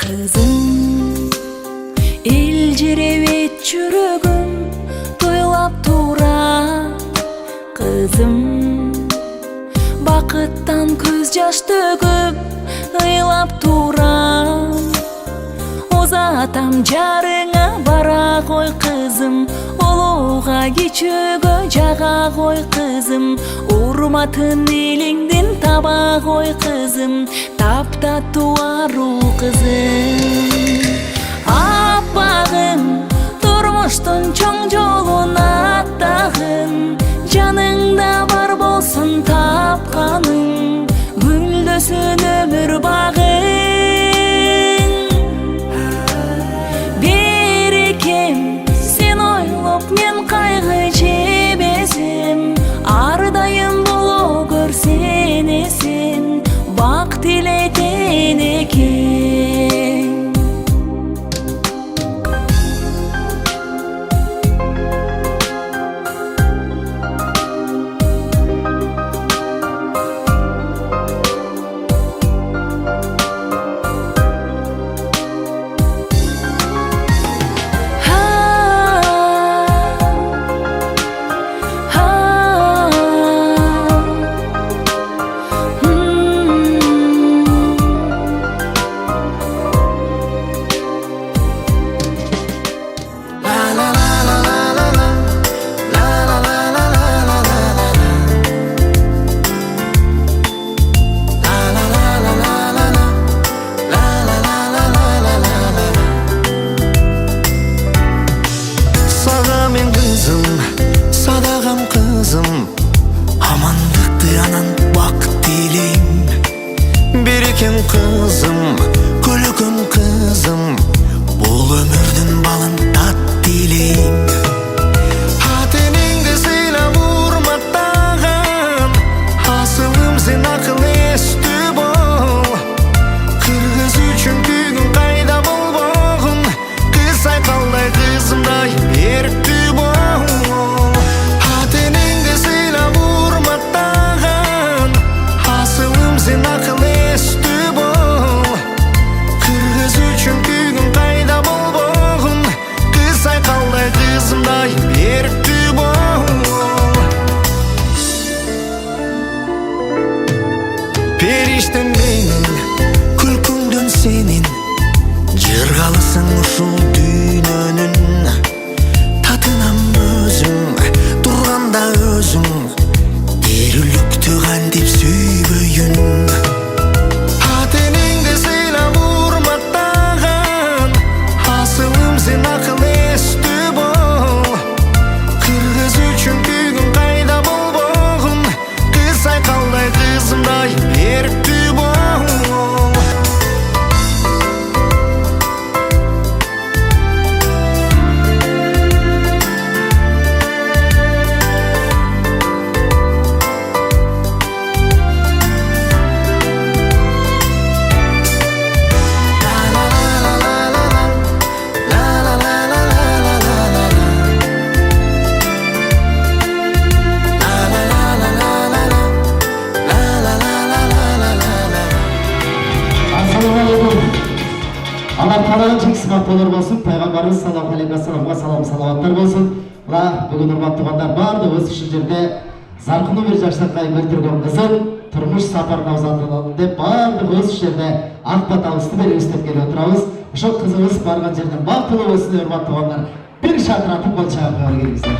Kızım, elcirevit жүрөгүм тойлап тура. Kızım, бакыттан көз жаш төгүп ыйлап тура. Озатам жарыңа бара кой кызым, олууга кичүүгө жага кой кызым, урматын элиңдин таба кой кызым, таптаттуу аруу кызым. Аппагым, турмуштун чоң жолун аттагын, жаныңда бар болсун тапканың, гүлдөсүн өмүр багың. Берекем, сен ойлоп мен кайгы жебесем, ар дайым боло көрсенесин, бак тилейтен экен. Kızım, gülüküm kızım, bul ömürdün balın tat dileyim. Hateningde sile vurmattağın, asılım sen akıl esti bol. Kırgız üçün büyün kayda bol boğun, kız aykalday kızımday berkti bol. Hateningde sile vurmattağın, asılım sen akıl esti. Periştem benim, külkümdün senin, jırgalısın uşul dünönün. Tatınam özüm, durganda özüm, derülüktü kandip süyböйүн. Hateningde sile vurmattağın, asılım sen akıl esti bol. Kırgız üçün büyün kayda bol boğun, kız aykalday kızımday berkti bol. Allah Teala'nın çek sıfatları olsun, Peygamberimiz sallallahu aleyhi ve sellem'e salam salavatlar olsun. Ula bugün hurmatlı tuğanlar bardı öz şu жерде зарқыны bir жаштаққа өлтірген қызын тұрмыш сапарына ұзатылады деп барды öz şu жерде ақ баталысты беріп істеп келіп отырамыз. Ошол қызымыз барған жерден бақытылы болсын, hurmatlı tuğanlar. Bir шатыратып қол шағып қойып келіңіздер.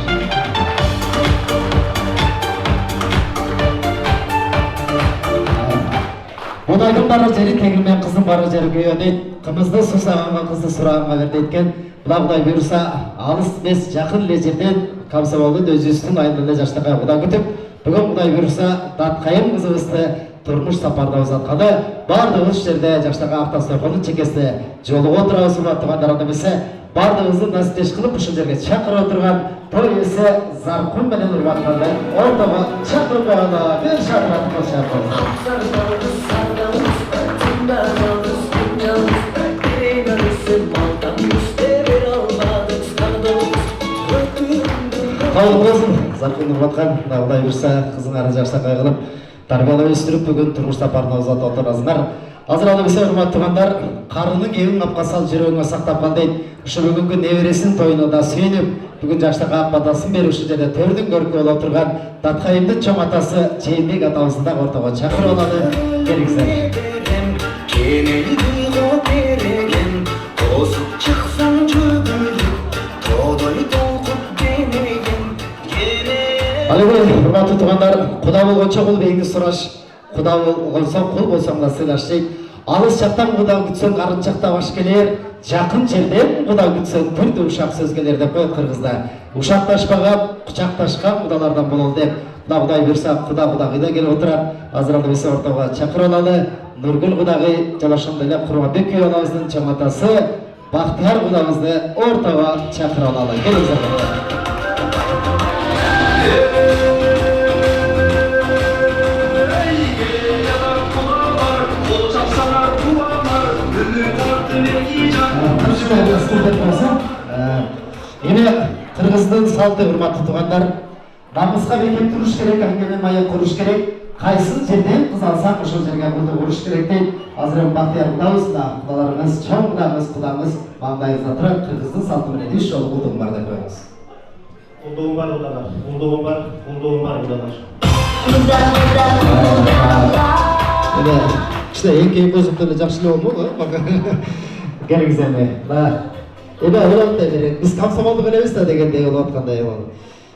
Бодайдың бары жері тегілмен қыздың бары жері күйе дейді. Қымызды сусағанға қызды сұрағанға берді еткен. Бұда Құдай бұйырса алыс емес жақын ле жерден Комсомолдың өзінің айында жаштаққа құда күтіп, бүгін Құдай бұйырса Датқайым қызымызды тұрмыш сапарда ұзатқаны бардығыз жерде жаштаққа автосторқының чекесіне жолы отырауыз ұлаттығандараны білсе, бардығызды насыптеш қылып ұшын жерге шақыры отырған той есі Зарқын менен ұрбатқанды ортаға шақырып қойғанда бір шақыратып қол шақырып. Қауын болсын, Зарқын ұрбатқан, Құдай бұйырса қызың ары жашта қайғылып, тарбиялап өстіріп бүгін тұрмыш сапарына ұзатып отырасыңдар. Азыр аны биз урматтуу туугандар, карынын кебин капкасал жүрөгүңө сактап кал дейт. Ушу бүгүнкү небересин тоюна да сүйүнүп, бүгүн жаштыкка ак батасын берип ушу жерде төрдүн көркү боло турган Даткайымдын чоң атасы Жээнбек атабызды да ортого чакырып алалы. Келиңиздер. Ал эми урматтуу туугандар, Куда болгончо кул бейги сураш, Куда болгонсо кул болсоң да сыйлаш дейт. Алыс жактан Куда күтсөң арынчакта баш келер, жакын жерден Куда күтсөң түрдүү ушак сөз келер деп коет кыргызда. Ушакташпаган, кучакташкан кудалардан бололу деп. Кудай буйрса Куда кудагыйда келип отурат. Азыр аны биз ортого чакырып алалы. Нургүл кудагый жана ошондой эле Курманбек күйөө анабыздын чоң атасы Бактияр кудабызды ортого чакырып алалы. Келиңиздер. Эми кыргыздын салты урматтуу туугандар, намыска бекем туруш керек, аңгеме мая куруш керек. Кайсы жерден кыз алсаң ошол жерге курду куруш керек дейт. Азыр эми Бактияр кудабыз да, кудаларыбыз, чоң кудамыз маңдайыбызда турат. Кыргыздын салты менен 3 жолу кулдугум бар деп коебуз. Кулдугум бар кудалар, кулдугум бар кудалар. Эми кичине эң көзүмдөн эле жакшы эле болмобу? Келиңиздер эми. Эми ойлонуп берет. Биз комсомолдук элебиз да дегендей болуп аткандай болду.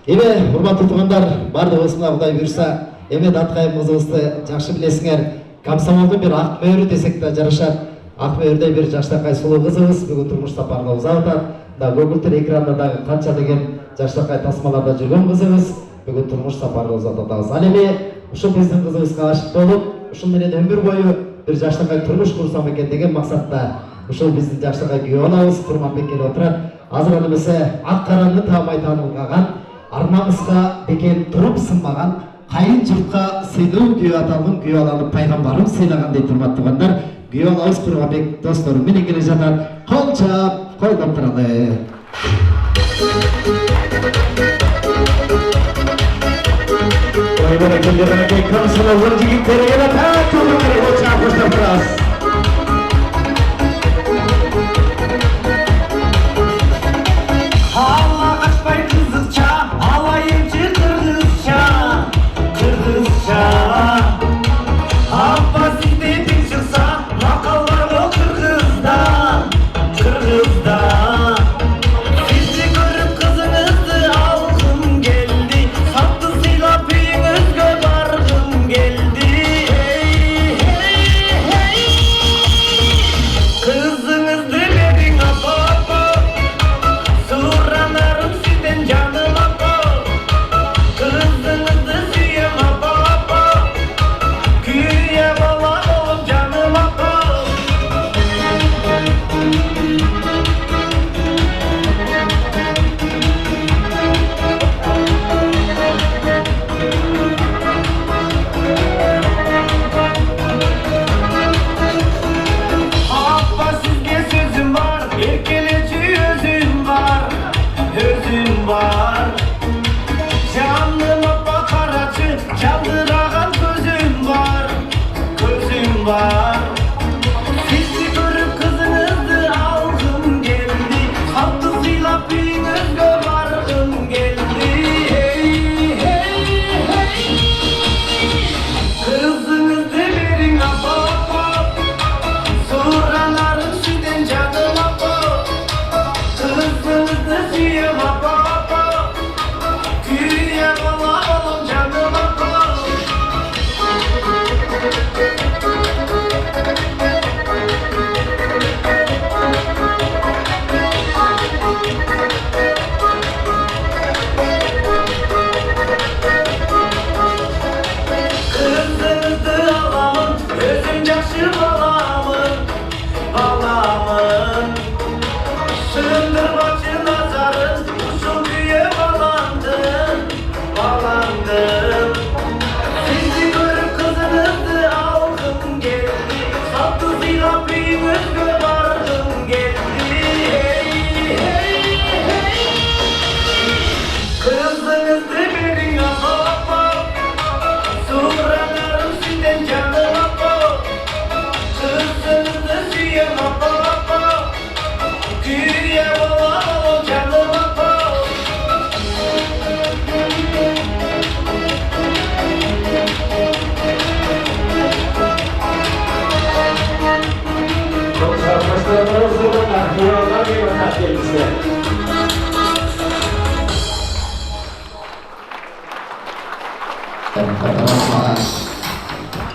Эми урматтуу туугандар, бардыгыбыз мына Кудай буйрса, эми Даткайым кызыбызды жакшы билесиңер. Комсомолдун бир ак мөөрү десек да жарашат. Ак мөөрдөй бир жаштакай сулуу кызыбыз бүгүн турмуш сапарына узап атат. Мына көгүлтүр экранда дагы канча деген жаштакай тасмаларда жүргөн кызыбыз бүгүн турмуш сапарына узап атабыз. Ал эми ушул биздин кызыбызга ашык болуп, ушул менен өмүр бою бир жаштакай турмуш курсам экен деген максатта ушул биздин жаштакай күйөө анабыз Курманбек келип отурат. Азыр аны бизе ак караны таамай таанылган, арнамызга бекем туруп сынбаган, кайын журтка сыйлуу күйөө аталган күйөө аланып пайгамбарым сыйлаган дейт урматтуу туугандар. Күйөө анабыз Курманбек достору менен келе жатат. Кол чап, койдоп туралы. Oyunlara göndererek konusuna vurcu gitleri yaratan Kırmızı Koçak Koçak Allah kaçmay kızılça, alayımcı kırgızça, kırgızça. Abbasi dedin çıksa, makallar o kırgızda, kırgızda. Sizi görüp kızınızı algım geldi, sattı silah peyinizge bargım geldi. Hey, hey, hey.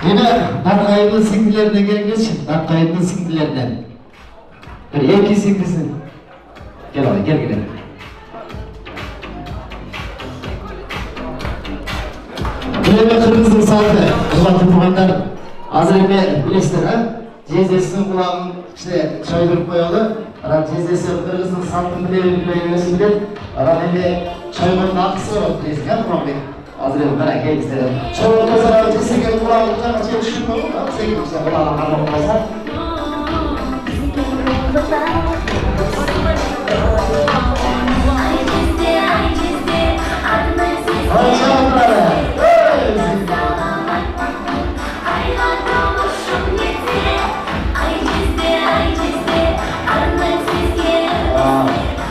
Yine Datkay'ın singillerine gelgeç, Datkay'ın singillerinden. Bir iki singisin. Gel abi, gel gidelim. Bileme kırmızı saldı. Kırbatı tuğanlar. Azrime bilesler ha. Cezesinin kulağın işte çaydırıp koyalı. Ara cezesi kırmızı saltın bilemesin de. Ara hele çaymanın akısı var. Bilesik ha Kur'an Bey. Azrime merak et istedim. Çoğunluğunda sana ötesi gel kulağın uçak açıya düşünme olur mu? Sen gitmişler kulağın kalmak olmazsa.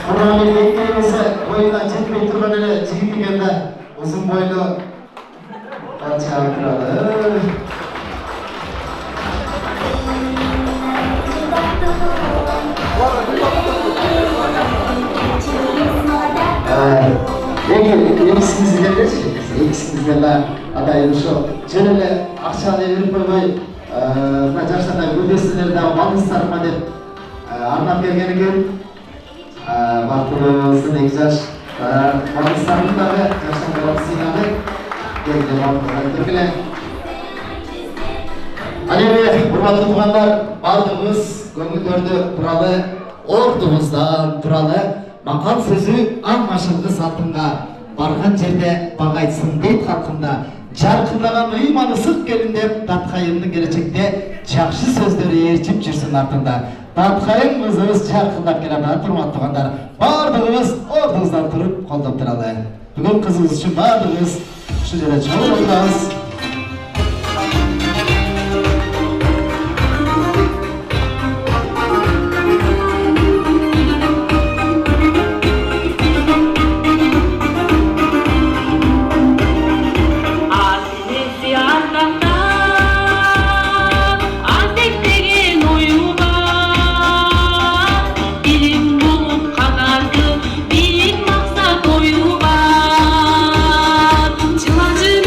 Kur'an'ın ekmeğimizi boyundan çekmeyi turban ile çekip geldi. Uzun boylu Padişah'ın kralı. Ekisimiz geldi, ekisimiz geldi adayım şu. Şöyle akşamda verip koymayı, Macarstan'da güldesileri de balıslarıma dep anlam gelgeni gün. Baktığımızda ne güzel balıslarını da ve Macarstan'da balısıyla da geldi balıslarını bile. Alevi, hurmatlı tuğanlar, bardığımız gönüllerde turalı, ordumuzdan turalı, makal sözü anlaşıldı saltınga, bargan jerde bagaytсын deyip halkında, jarkındagan uyumanı sık gelin dep, Datkay'ının gelecekte jakşı sözleri erçip жүрсүн артында. Datkay'ın kızımız jarkındap keladi, hurmatlı tuğanlar, bardığımız ordumuzdan turup koldop turalı. Bugün kızımız için bardığımız şu жерде çoğu olacağız. Çılancı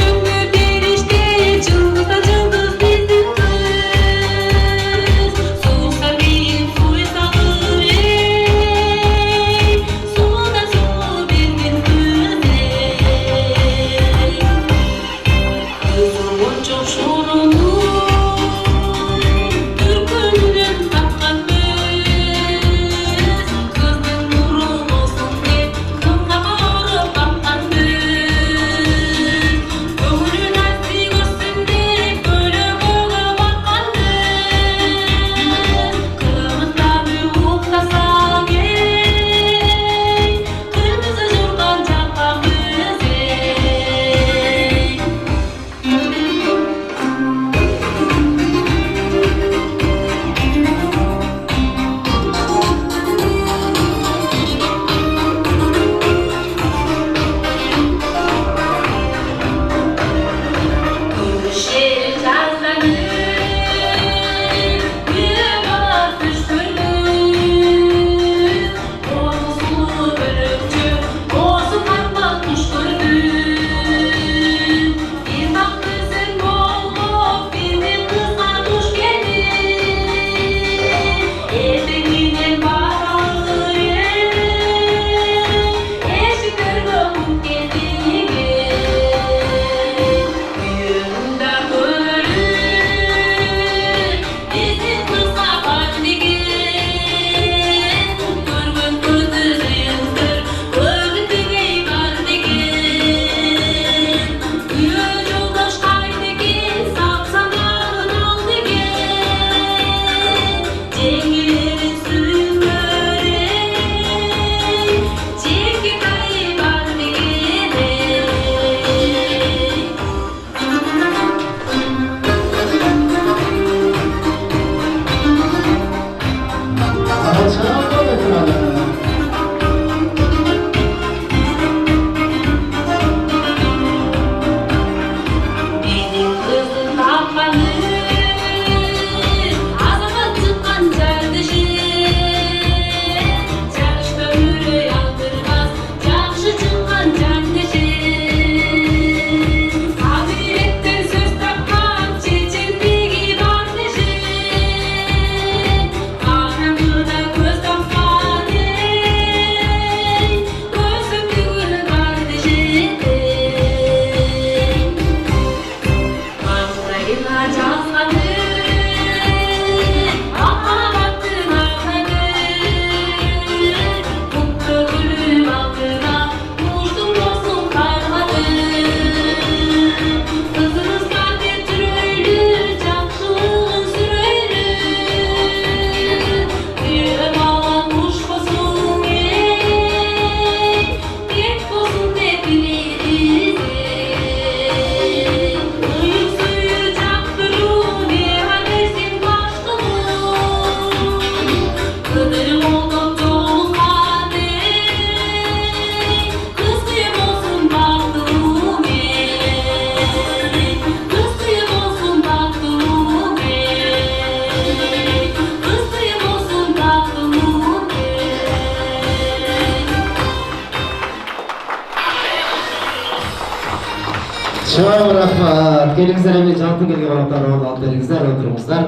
Чоң рахмат. Келиңиздер эми жалпы келген коноктор алып бериңиздер, отуруңуздар.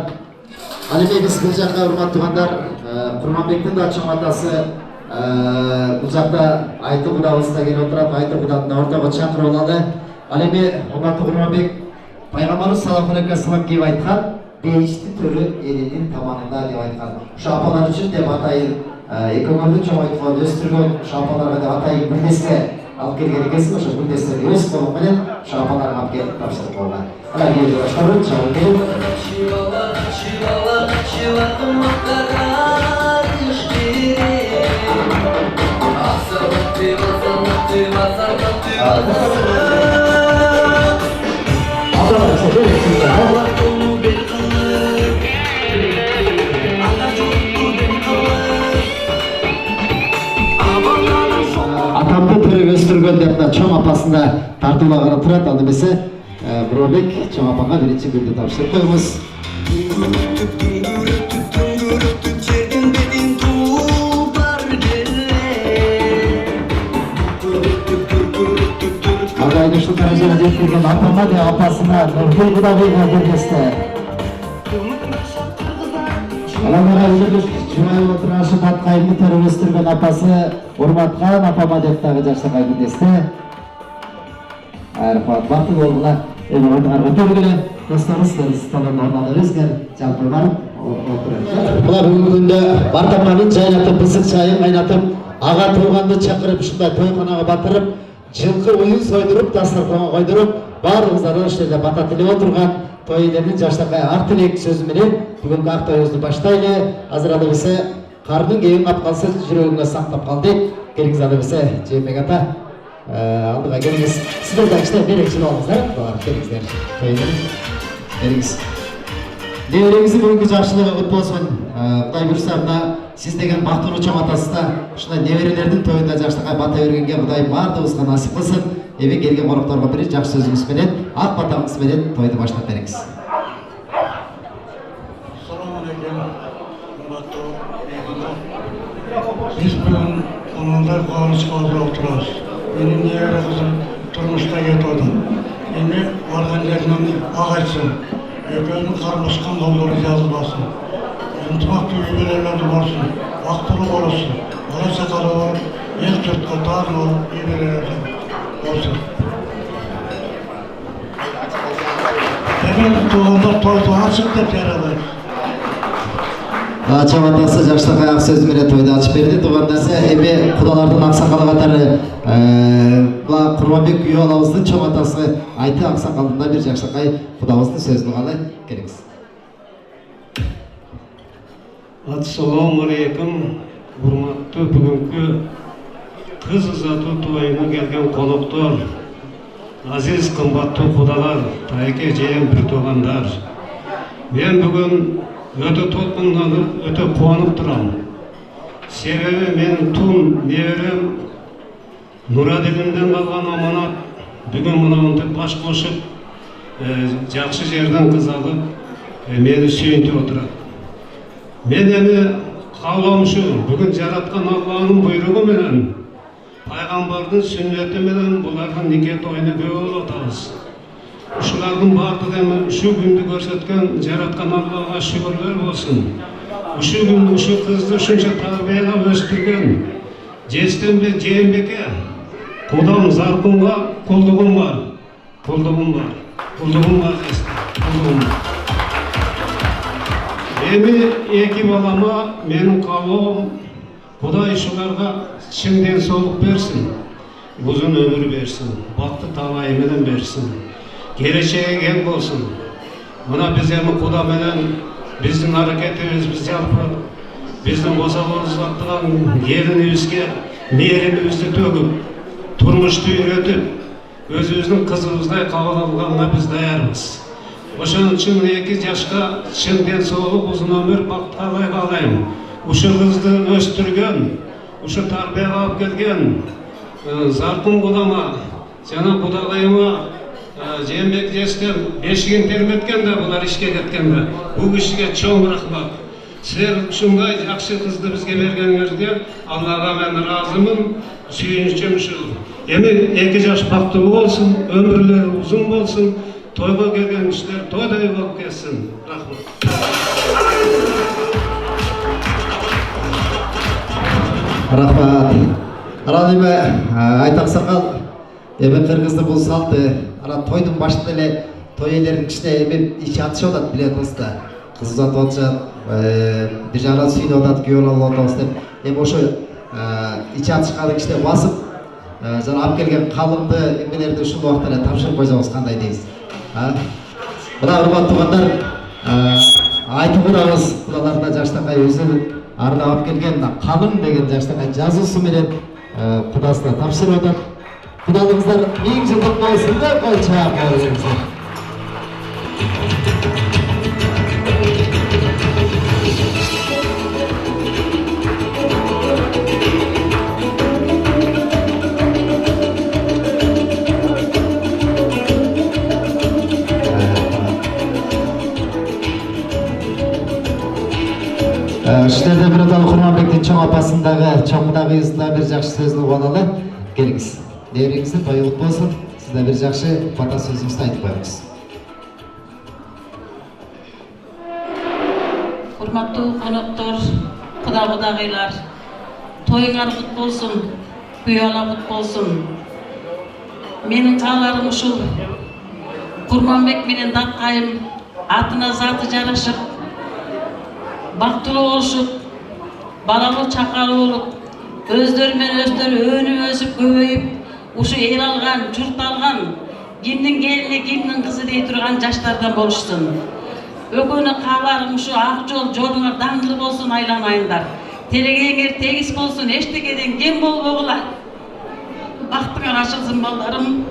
Ал эми биз бул жакка урматтуу туугандар, Курманбектин да чоң атасы бул жакта Айты кудабыз да келип отурат. Айты куданы да ортого чакырып алалы. Ал эми урматтуу Курманбек Пайгамбарыбыз саллаллаху алейхи ва саллям кеп айткан, бейишти төрү элинин таманында деп айткан. Ушу апалар үчүн деп атайын, экөөңөрдү чоңойтуп өстүргөн ушу апаларга деп атайын гүлдеске алып келген экенсиң. Ошо гүлдестерди өз колуң менен ушу апаларга алып келип тапшырып койгон. Алар келип баштап чабып келип. Атамды төрөп өстүргөн деп чоң апасында тартуулаганы турат. Ал эмесе Буробек чоң апага биринчи гүлдү тапшырып коебуз. Ағайын ушул даражага жеткирген апама да апасына Нургүл Кудабайга бергесте. Алаңдарға үлгүш жубай отурашып аткайымды төрөп өстүргөн апасы урматкан апама деп дагы жашагай гүлдесте. Рахмат, бактылуу болгула. Эми ордуңарга төргүлө. Досторубуз, столдон орун алыңыздар. Жалпы барып отурат. Була бүгүнкү күндө бартаманын жайнатып, ысык чайын кайнатып, ага тууганды чакырып, ушундай тойканага батырып, жылкы уюн сойдуруп, дастарканга койдуруп, баарыбыздардан ушул жерде бата тилеп отурган той элеринин жаштакай ак тилек сөзү менен бүгүнкү ак тоюбузду баштайлы. Азыр алы эмесе кардын кебин кап калса жүрөгүңө сактап кал дейт. Келиңиз алы эмесе Жээнбек ата алдыга келиңиз. Сиздер да кичине берекчи болуңуздар. Келиңиздер. Келиңиз. Небереңиздин бүгүнкү жакшылыгы кут болсун. Кудай буйруса мына сиз деген бактылуу чоң атасы да ушундай неберелердин тоюнда жаштакай бата бергенге Кудай баардыгыбызга насип кылсын. Эми келген конокторго бир жакшы сөзүңүз менен, ак батаңыз менен тойду баштап бериңиз. Assalomu alaykum. Hurmatli mehmonlar. Biz bugun onunday quvonchga o'tirib turamiz. Mening nevara qizim turmushga ketdi. Endi organlarning og'aysin. Ekönün karmışkan dolları yazılmasın. İntimak tüyübelerlerde varsın. Aktılı olursun. Ara sakalı var. El tırtka dağın ol. İbelerlerde olsun. Hemen tuğanda toydu açık da yaralar. Чоң атасы жаштакай ак сөз менен тойду ачып берди. Туугандарса, эми кудалардын аксакалы катары Курманбек күйөө алабыздын чоң атасы Айты аксакалдын да бир жакшакай кудабыздын сөзүн угалы. Келиңиз. Assalomu alaykum. Hurmatli бүгүнкү кыз узатуу тоюна келген коноктор, азиз кымбаттуу кудалар, тайке жээм бир туугандар. Мен бүгүн өтө толкунданып, өтө кубанып турам. Себеби менин тун неберем Нурадилимден калган аманат бүгүн мынтип баш кошуп, жакшы жерден кыз алып, мени сүйүнтүп отурат. Мен эми каалам ушу, бүгүн жараткан Алланын буйругу менен, пайгамбардын сүннөтү менен булардын нике тоюну көө атабыз. Ушулардын баардыгы эми ушу күндү көрсөткөн жараткан Аллага шүгүрлөр болсун. Ушу күн ушу кызды ушунча тарбиялап өстүргөн Жээнбекке кудам Заркунга кулдугум бар. Эми эки балама менин каалоом Кудай ушуларга чың ден соолук берсин, узун өмүр берсин, бакты талайы менен берсин. Келечеги кең болсун. Мына биз эми Куда менен биздин аракетибиз жалпы биздин босалуубузга аттаган келинибизге мээримибизди төгүп, турмушту үйрөтүп, өзүбүздүн кызыбыздай кабыл алганга биз даярбыз. Ошон үчүн эки жашка чың ден соолук, узун өмүр, бакыт каалайм. Ушу кызды өстүргөн, ушу тарбиялап келген Заркун кудама жана кудагайыма Жээнбек жестен бешигин терметкен да, булар ишке кеткен да. Бул кишиге чоң рахмат. Силер ушундай жакшы кызды бизге бергениңерге Аллага мен ыраазымын, сүйүнүчүм ушул. Эми 2 жаш бактылуу болсун, өмүрлөрү узун болсун, тойго келген кишилер тойдай болуп келсин. Рахмат. Рахмат. Ана неме айтак сакал, эми кыргыздын бул салты, ана тойдун башында эле той ээлеринин кичине эми ичи атышып атат билет да. Кыз узатып атышат, бир жагынан сүйүнүп атат, күйөө алып атабыз деп. Эми ошо ичи атышканды кичине басып, жана алып келген калымды эмелерди ушул убакта эле тапшырып койсоңуз кандай дейсиз? Мына урматтуу туугандар, айтып турабыз, кудаларда жаштакай өзү арнап алып келген калым деген жаштакай жазуусу менен кудасына тапшырып атат. Кудалыгыңыздар 1000 жылдык болсун деп кол чаап бериңиздер. Сіздерде бір оталы Құрманбектің чоң апасындағы, чоңындағы езіндағы бір жақшы сөзін ұғып алалы. Келіңіз. Деріңізді той ұлт болсын. Сізде бір жақшы бата сөзіңізді айтып қойыңыз. Құрматтуу қонақтар, құда-құдағилар, тойыңар құт болсын, күйала құт болсын. Менің қаларым ұшыл, Құрманбек менен Датқайым атына заты жарашып, бактылуу болушуп, балалуу чакалуу болуп, өздөрү менен өздөрү өнүп өсүп көбөйүп, ушу эл алган, журт алган, кимдин келини, кимдин кызы дей турган жаштардан болушсун. Өгөнү кааларым ушу ак жол, жолуңар даңгыл болсун, айланайындар. Телегеңер тегиз болсун, эчтекеден кем болбогула. Бактыңар ачылсын балдарым.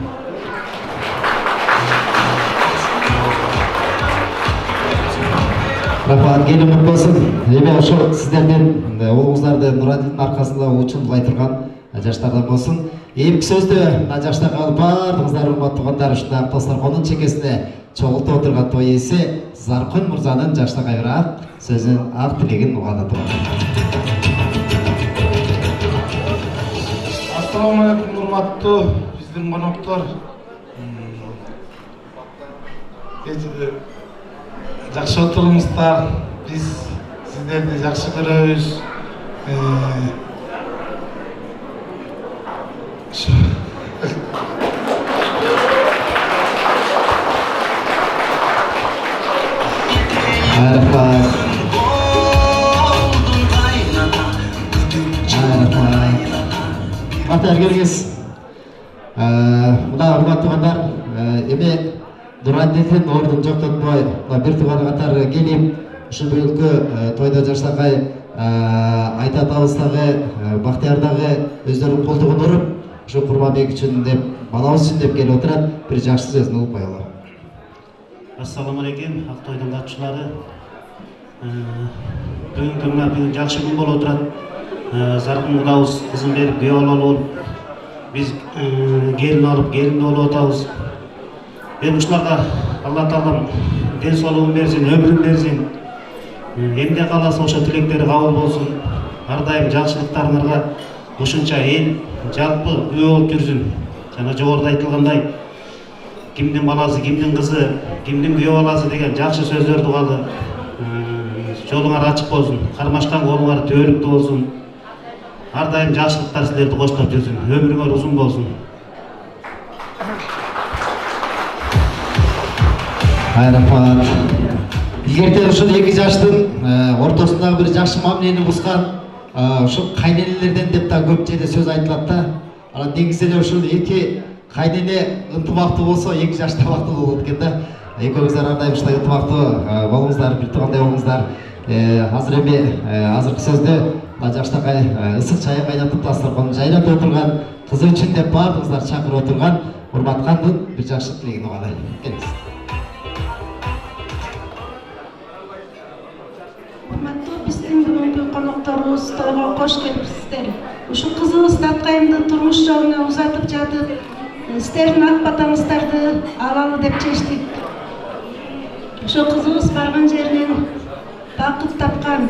Рахмат, келin құт болсын. Эми ошо сиздерден улуңуздарды Нурадилдин аркасында учундулай турган жаштардан болсын. Эми сөздү мына жашта калып баардыгыңыздар урматтуу туугандар ушундай дасторкондун чекесине чогултуп отурган той ээси Заркын мырзанын жаштагайраак сөзүн, ак тилегин угана турат. Assalamu alaikum урматтуу биздин коноктор. Жақсы отырыңыздар, біз сіздерді жақсы көрөбүз. Келіңіз. Мына урматтуу туугандар, эми Нурадилдин ордун жоктотпой, бир тууганы катары келип, ушул бүгүнкү тойдо жаштакай айта атабыздагы, Бактыярдагы өздөрүнүн колтугун уруп, ушу Курманбек үчүн деп, балабыз үчүн деп келип отурат, бир жакшы сөзүн угуп коелу. Ассаламу алейкум, ак тойдун катчылары. Бүгүн жакшы күн болуп турат. Заркын кудабыз кызын берип, күйөө болуп, биз келин алып, келин болуп атабыз. Эми ушуларга Алла Таалам ден соолугун берсин, өмүрүн берсин. Эмне кааласа ошо тилектери кабыл болсун. Ар дайым жакшылыктарыңарга ушунча эл жалпы үй болуп жүрсүн. Жана жогоруда айтылгандай, кимдин баласы, кимдин кызы, кимдин күйөө баласы деген жакшы сөздөрдү угалы. Жолуңар ачык болсун, кармашкан колуңар төөлүктүү болсун. Ар дайым жакшылыктар силерди коштоп жүрсүн. Өмүрүңөр узун болсун. Рахмат. Эгерде ушул эки жаштын ортосундагы бир жакшы мамилени бузган ушул кайненелерден деп да көп жерде сөз айтылат да. Анан негизи эле ушул эки кайнене ынтымактуу болсо эки жаш да бактылуу болот экен да. Экөөңүздөр ар дайым ушундай ынтымактуу болуңуздар, бир туугандай болуңуздар. Азыр эми азыркы сөздө жаштакай ысык чайын кайнатып дасторконун жайлап отурган, кызы үчүн деп баардыгыңыздар чакырып отурган урматкандын бир жакшы тилегин угалы. Келиңиз. Урматтуу биздин бүгүнкү конокторубуз тойго кош келипсиздер. Ушул кызыбыз Датқайымдын турмуш жолуна узатып жатып, сиздердин ак батаңыздарды алалы деп чечтик. Ошо кызыбыз барган жеринен бакыт тапкан,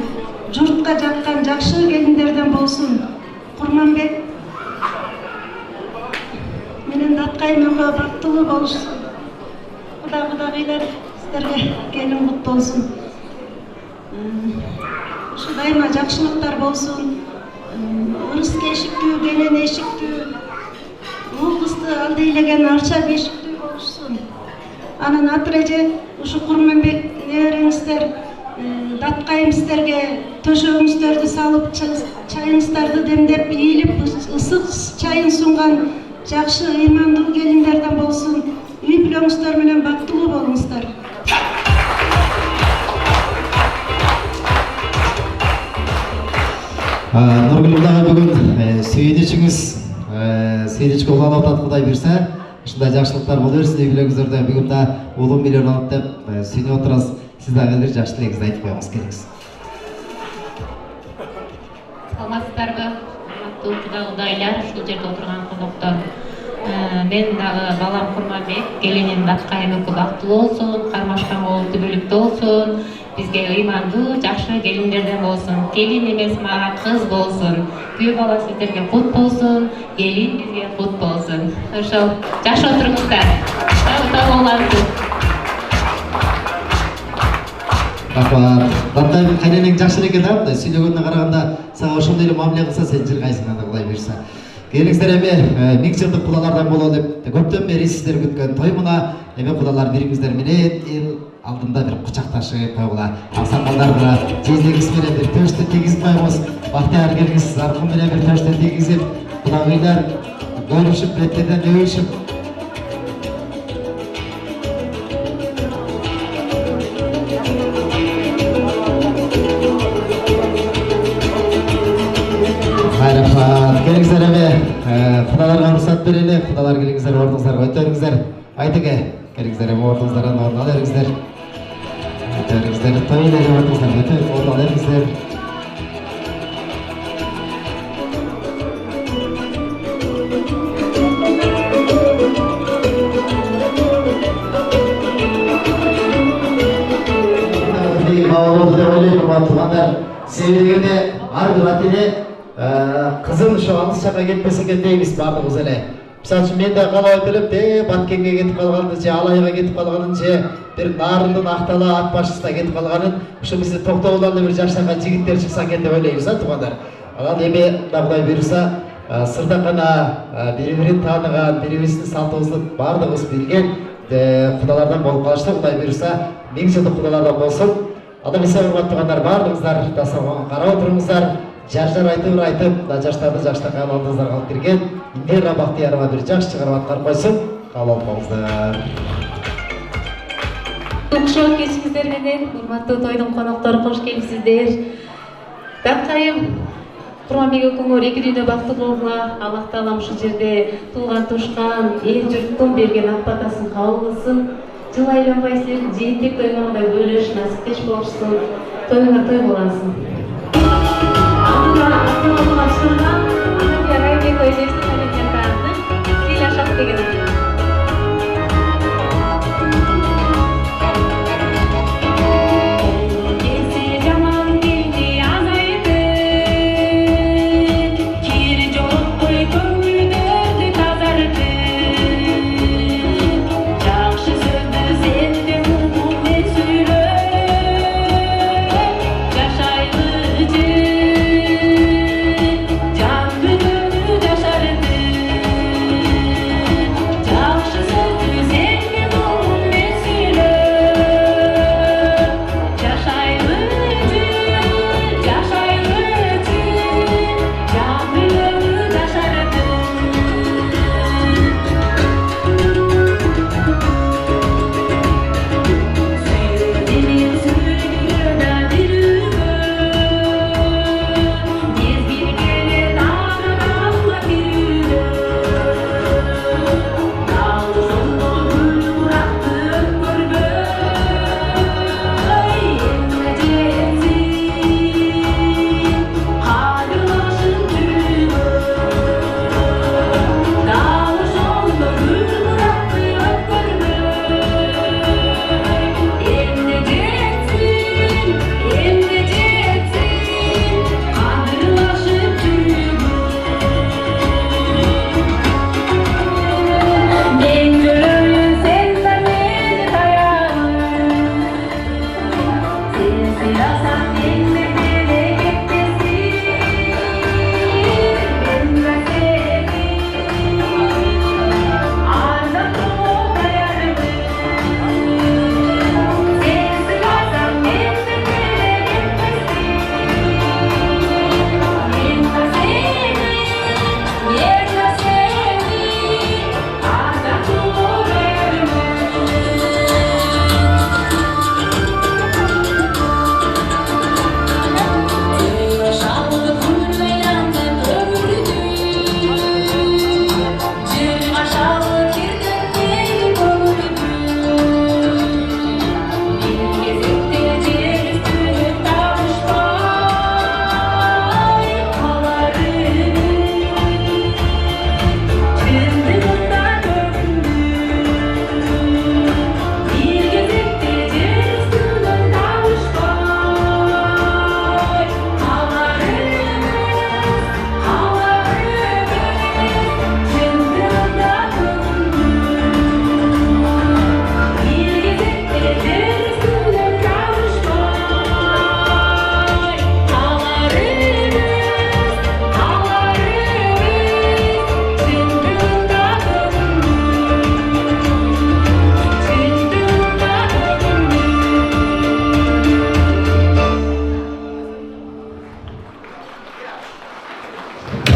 журтка жаккан жакшы келиндерден болсун. Курманбек бактылуу болушсун. Кудагыйлар сиздерге келин кут болсун. Ушу дайыма жакшылыктар болсун. Ырыс кешиктүү, келен эшиктүү, уул кызды алдыйлеген арча бешиктүү болушсун. Анан атыреже ушу Курманбек небериңиздер даткайым сиздерге төшөгүңүздөрдү салып, чайыңыздарды демдеп, ийилип, ысык чайын сунган жакшы ыймандуу келиндерден болсун. Үй бүлөңүздөр менен бактылуу болуңуздар. Нургүл дагы бүгүн сүйүнүчүңүз сүйүнүчкө уланып атат, Кудай буйрса. Ушундай жакшылыктар боло берсин. Үй бүлөңүздөрдө бүгүн да улуу миллион алып деп сүйүнүп отурабыз. Сиз дагы бир жакшы тилегиңизди айтып коюңуз келиңиз. Саламатсыздарбы, урматтуу Кудайлар, ушул жерде отурган коноктор. Мен дагы балам Курманбек, келиним Даткайым бактылуу болсун, кармашкан болуп түбөлүктүү болсун, бизге ыймандуу, жакшы келиндерден болсун. Келин эмес мага кыз болсун. Күйөө бала сиздерге кут болсун, келин бизге кут болсун. Ошол жакшы отуруңуздар. Сау болуңуздар. Рахмат. Даттайым кайненең жакшы экен да, мындай сүйлөгөнүнө караганда сага ошондой эле мамиле кылса сен жыргайсың анда Кудай буйрса. Келиңиздер эми 1000 жылдык кудалардан бололу деп көптөн бери сиздер күткөн тоймуна эми кудалар бириңиздер менен эл алдында бир кучакташып койгула. Аксакалдар да жездегиз менен бир төштү тийгизип коебуз. Бактияр келиңиз Заркын менен бир төштү тийгизип, кудагыйлар көрүшүп, беттерден өбүшүп. Келиңиздер эми кудаларга уруксат берели. Кудалар келиңиздер, ордуңуздарга өтөрүңүздөр. Айтеке, келиңиздер эми ордуңуздардан орун ала бериңиздер. Өтөрүңүздөр, той эле ордуңуздарга өтөрүп орун ала бериңиздер. Себеби дегенде ар бир ата-эне кызын ошо алыс жакка кетпесе экен дейбиз баардыгыбыз эле. Мисалы үчүн мен да каалабайт элем, Баткенге кетип калганын же Алайга кетип калганын же бир Нарындын Актала ат башчысына кетип калганын, ушу бизде Токтогулдан бир жашаган жигиттер чыкса экен деп ойлойбуз, туугандар. Анан эми Кудай буйрса сырда гана бири-бирин тааныган, бирибиздин салтыбызды баардыгыбыз билген кудалардан болуп калышты. Кудай буйрса 1000 жылдык кудалардан болсун. Ада эмесе урматтуугандар, баардыгыңыздар дастарханга карап отуруңуздар. Жар айтып, жаштарды жакшылыкка алдыңыздарга алып келген Индира Бактиярова бир жакшы чыгарып аткарып койсун. Кабыл алып коңуздар. Кошо кечиңиздер менен урматтуу тойдун коноктору кош келипсиздер. Даткайым Курманбек экөөңөр эки дүйнө бактылуу болгула. Аллах таалам ушул жерде туулган тушкан эл журттун берген ак батасын кабыл кылсын. Жыл айланбайсыз, жээнтек тойгондой бөлүш насиптеш болушсун. Тоюңар той боласың. Yaşaylı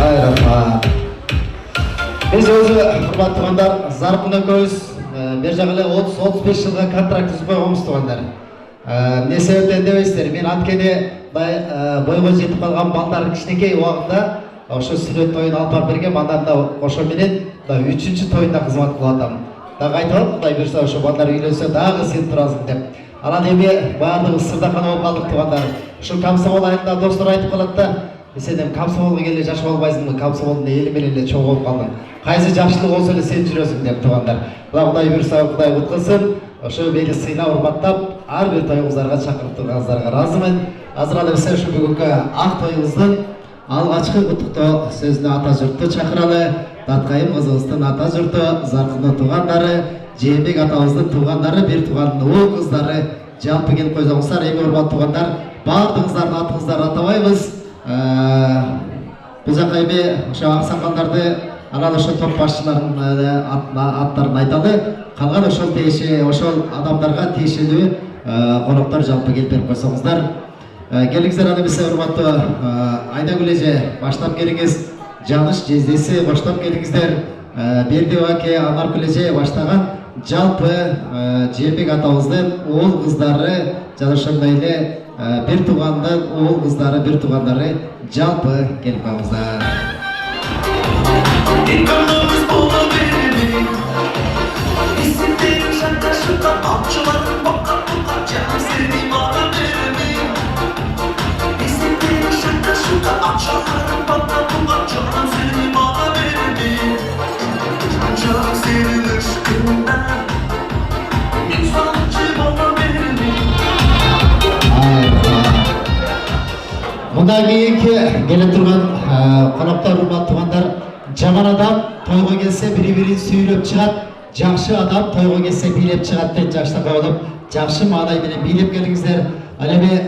Рахмат. Biz өзі құрбат туғандар, Зарқын көз бер жағылы 30-35 жылға контракт үзіп қойғанбыз туғандар. Не себептен демейсіздер, мен анткені бойға жетіп қалған балдар кішкентай уақытта ошо сүрөт тойын алып берген балдарда ошо менен 3-чү тойында кызмат кылып атам. Дагы айталым, Кудай буйрса ошо балдар үйлөнсө дагы сен турасың деп. Анан эми баардыгы сырдакана болуп калдык тугандар. Ушул комсомол айында достор айтып калат да, сен эми комсомолго келе жашап албайсыңбы, комсомолдун эли менен эле чогуу болуп калдың. Кайсы жакшылык болсо эле сен жүрөсүң деп тугандар. Кудай буйрса Кудай уткулсын. Ошо мени сыйнап урматтап, ар бир тоюңуздарга чакырып турганыңыздарга ыраазымын. Азыр эле биз ушу бүгүнкү ак тоюңуздун алгачкы куттуктоо сөзүнө ата журтту чакыралы. Таткайым кызыбыздын ата журту, Заркындын туугандары, Жээнбек атабыздын туугандары, бир туугандын уул кыздары жалпы келип койсоңуздар, эми урматтуу туугандар, баардыгыңыздардын атыңыздарды атабайбыз. Бул жака эми ошо аксакалдарды, анан ошо топ башчыларынын аттарын айталы. Калган ошол тиеши, ошол адамдарга тиешелүү коноктор жалпы келип берип койсоңуздар. Келиңиздер аны биз урматтуу Айнагүл эже баштап келиңиз. Жаныш жездеси баштап келиңиздер. Бердиева аке, Анаркүл эже баштаган жалпы Жээнбек атабыздын уул кыздары жана ошондой эле бир туугандын уул кыздары, бир туугандары жалпы келип калыңыздар. Мындан кийинки келе турган коноктор, урматтуу туугандар, жаман адам тойго келсе бири-бирин сүйрөп чыгат, жакшы адам тойго келсе бийлеп чыгат деп жаштакка болуп, жакшы маанай менен бийлеп келиңиздер. Ал эми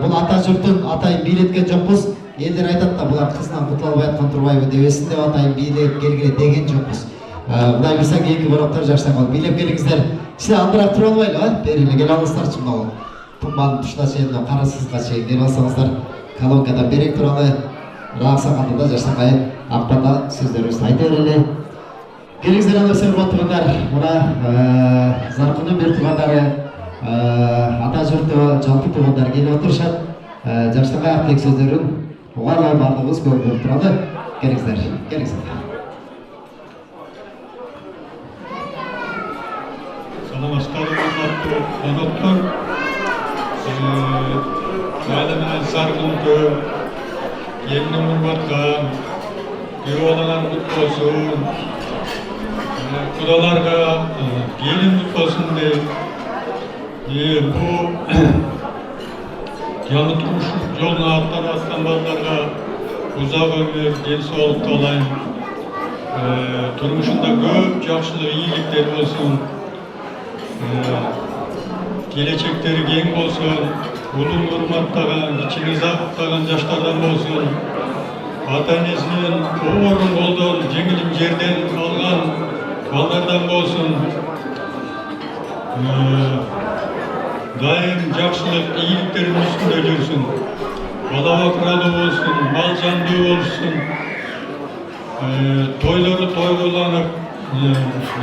бул ата журттун атайын бийлеткен жокпуз. Элдер айтат да, булар кызынан кутула албай аткан турбайбы дебесин деп атайын бийлеп келгиле деген жокпуз. Кудай буйрса кийинки коноктор жаштакка болуп бийлеп келиңиздер. Сиз алдыраак тура албайлы, бери эле келе алыңыздарчы мына тумбанын тушуна чейин, кара сызга чейин келип алсаңыздар. Колонкадан берек туралы аксакалды да жаштакай акпата сөздөрүбүздү айта берели. Келиңиздер аны урматтуу туугандар, мына Заркындын бир туугандары, ата журту жалпы туугандар келип отурушат. Жаштакай ак сөздөрүн угалы баардыгыбыз көрүп туралы. Келиңиздер, келиңиздер. Саламатсыздар, урматтуу коноктор. Мәлімін Заркын көп, келінім ұрматқан, күйеу алаған құт болсын, құдаларға келін құт болсын деп. Бұл жаңы тұрмыш жолына аттанып атқан балаларға ұзақ өмір, денсаулық тілеймін. Тұрмышында көп жақсылық, иеліктер болсын, келешектері кең болсын. Улун урматтаган, ичиңиз акпаган жаштардан болсун, ата-энесинен орун колдон, жеңилим жерден алган балдардан болсун, дайым жакшылык, ийгиликтердин үстүндө жүрсүн. Бала бакыралуу болсун, мал жандуу болсун, тойлору тойгуланып,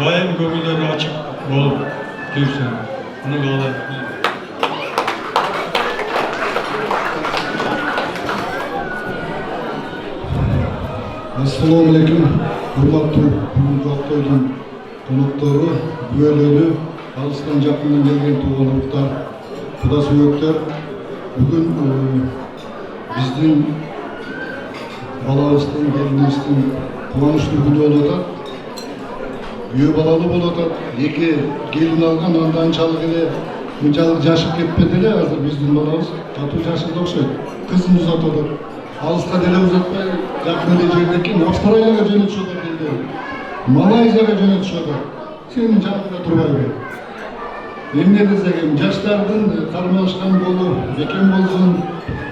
дайым көңүлдөрү ачык болуп жүрсүн. Муну каалайм. Assalamu alaikum, hurmatlı toydun konukları, üyeleri, alıstan жақыннан келген туғанлықтар, құдасүйектер. Бүгін біздің балабыздың, келініміздің қуаныштуу күнү болуп атат. Үй балалы болуп атат. Эки келин алган, анчалык эле мынчалык жашып кетпеди эле. Азыр биздин балабыз татуу жашында окшойт. Кызын узатат. Алыска деле узатпай, жакын эле жерде экен, Австралияга жөнөтүшөт элдер. Малайзияга жөнөтүшөт. Сенин жаныңда турбайбы? Эмне десек, жаштардын кармалышкан болуу, бекем болсун,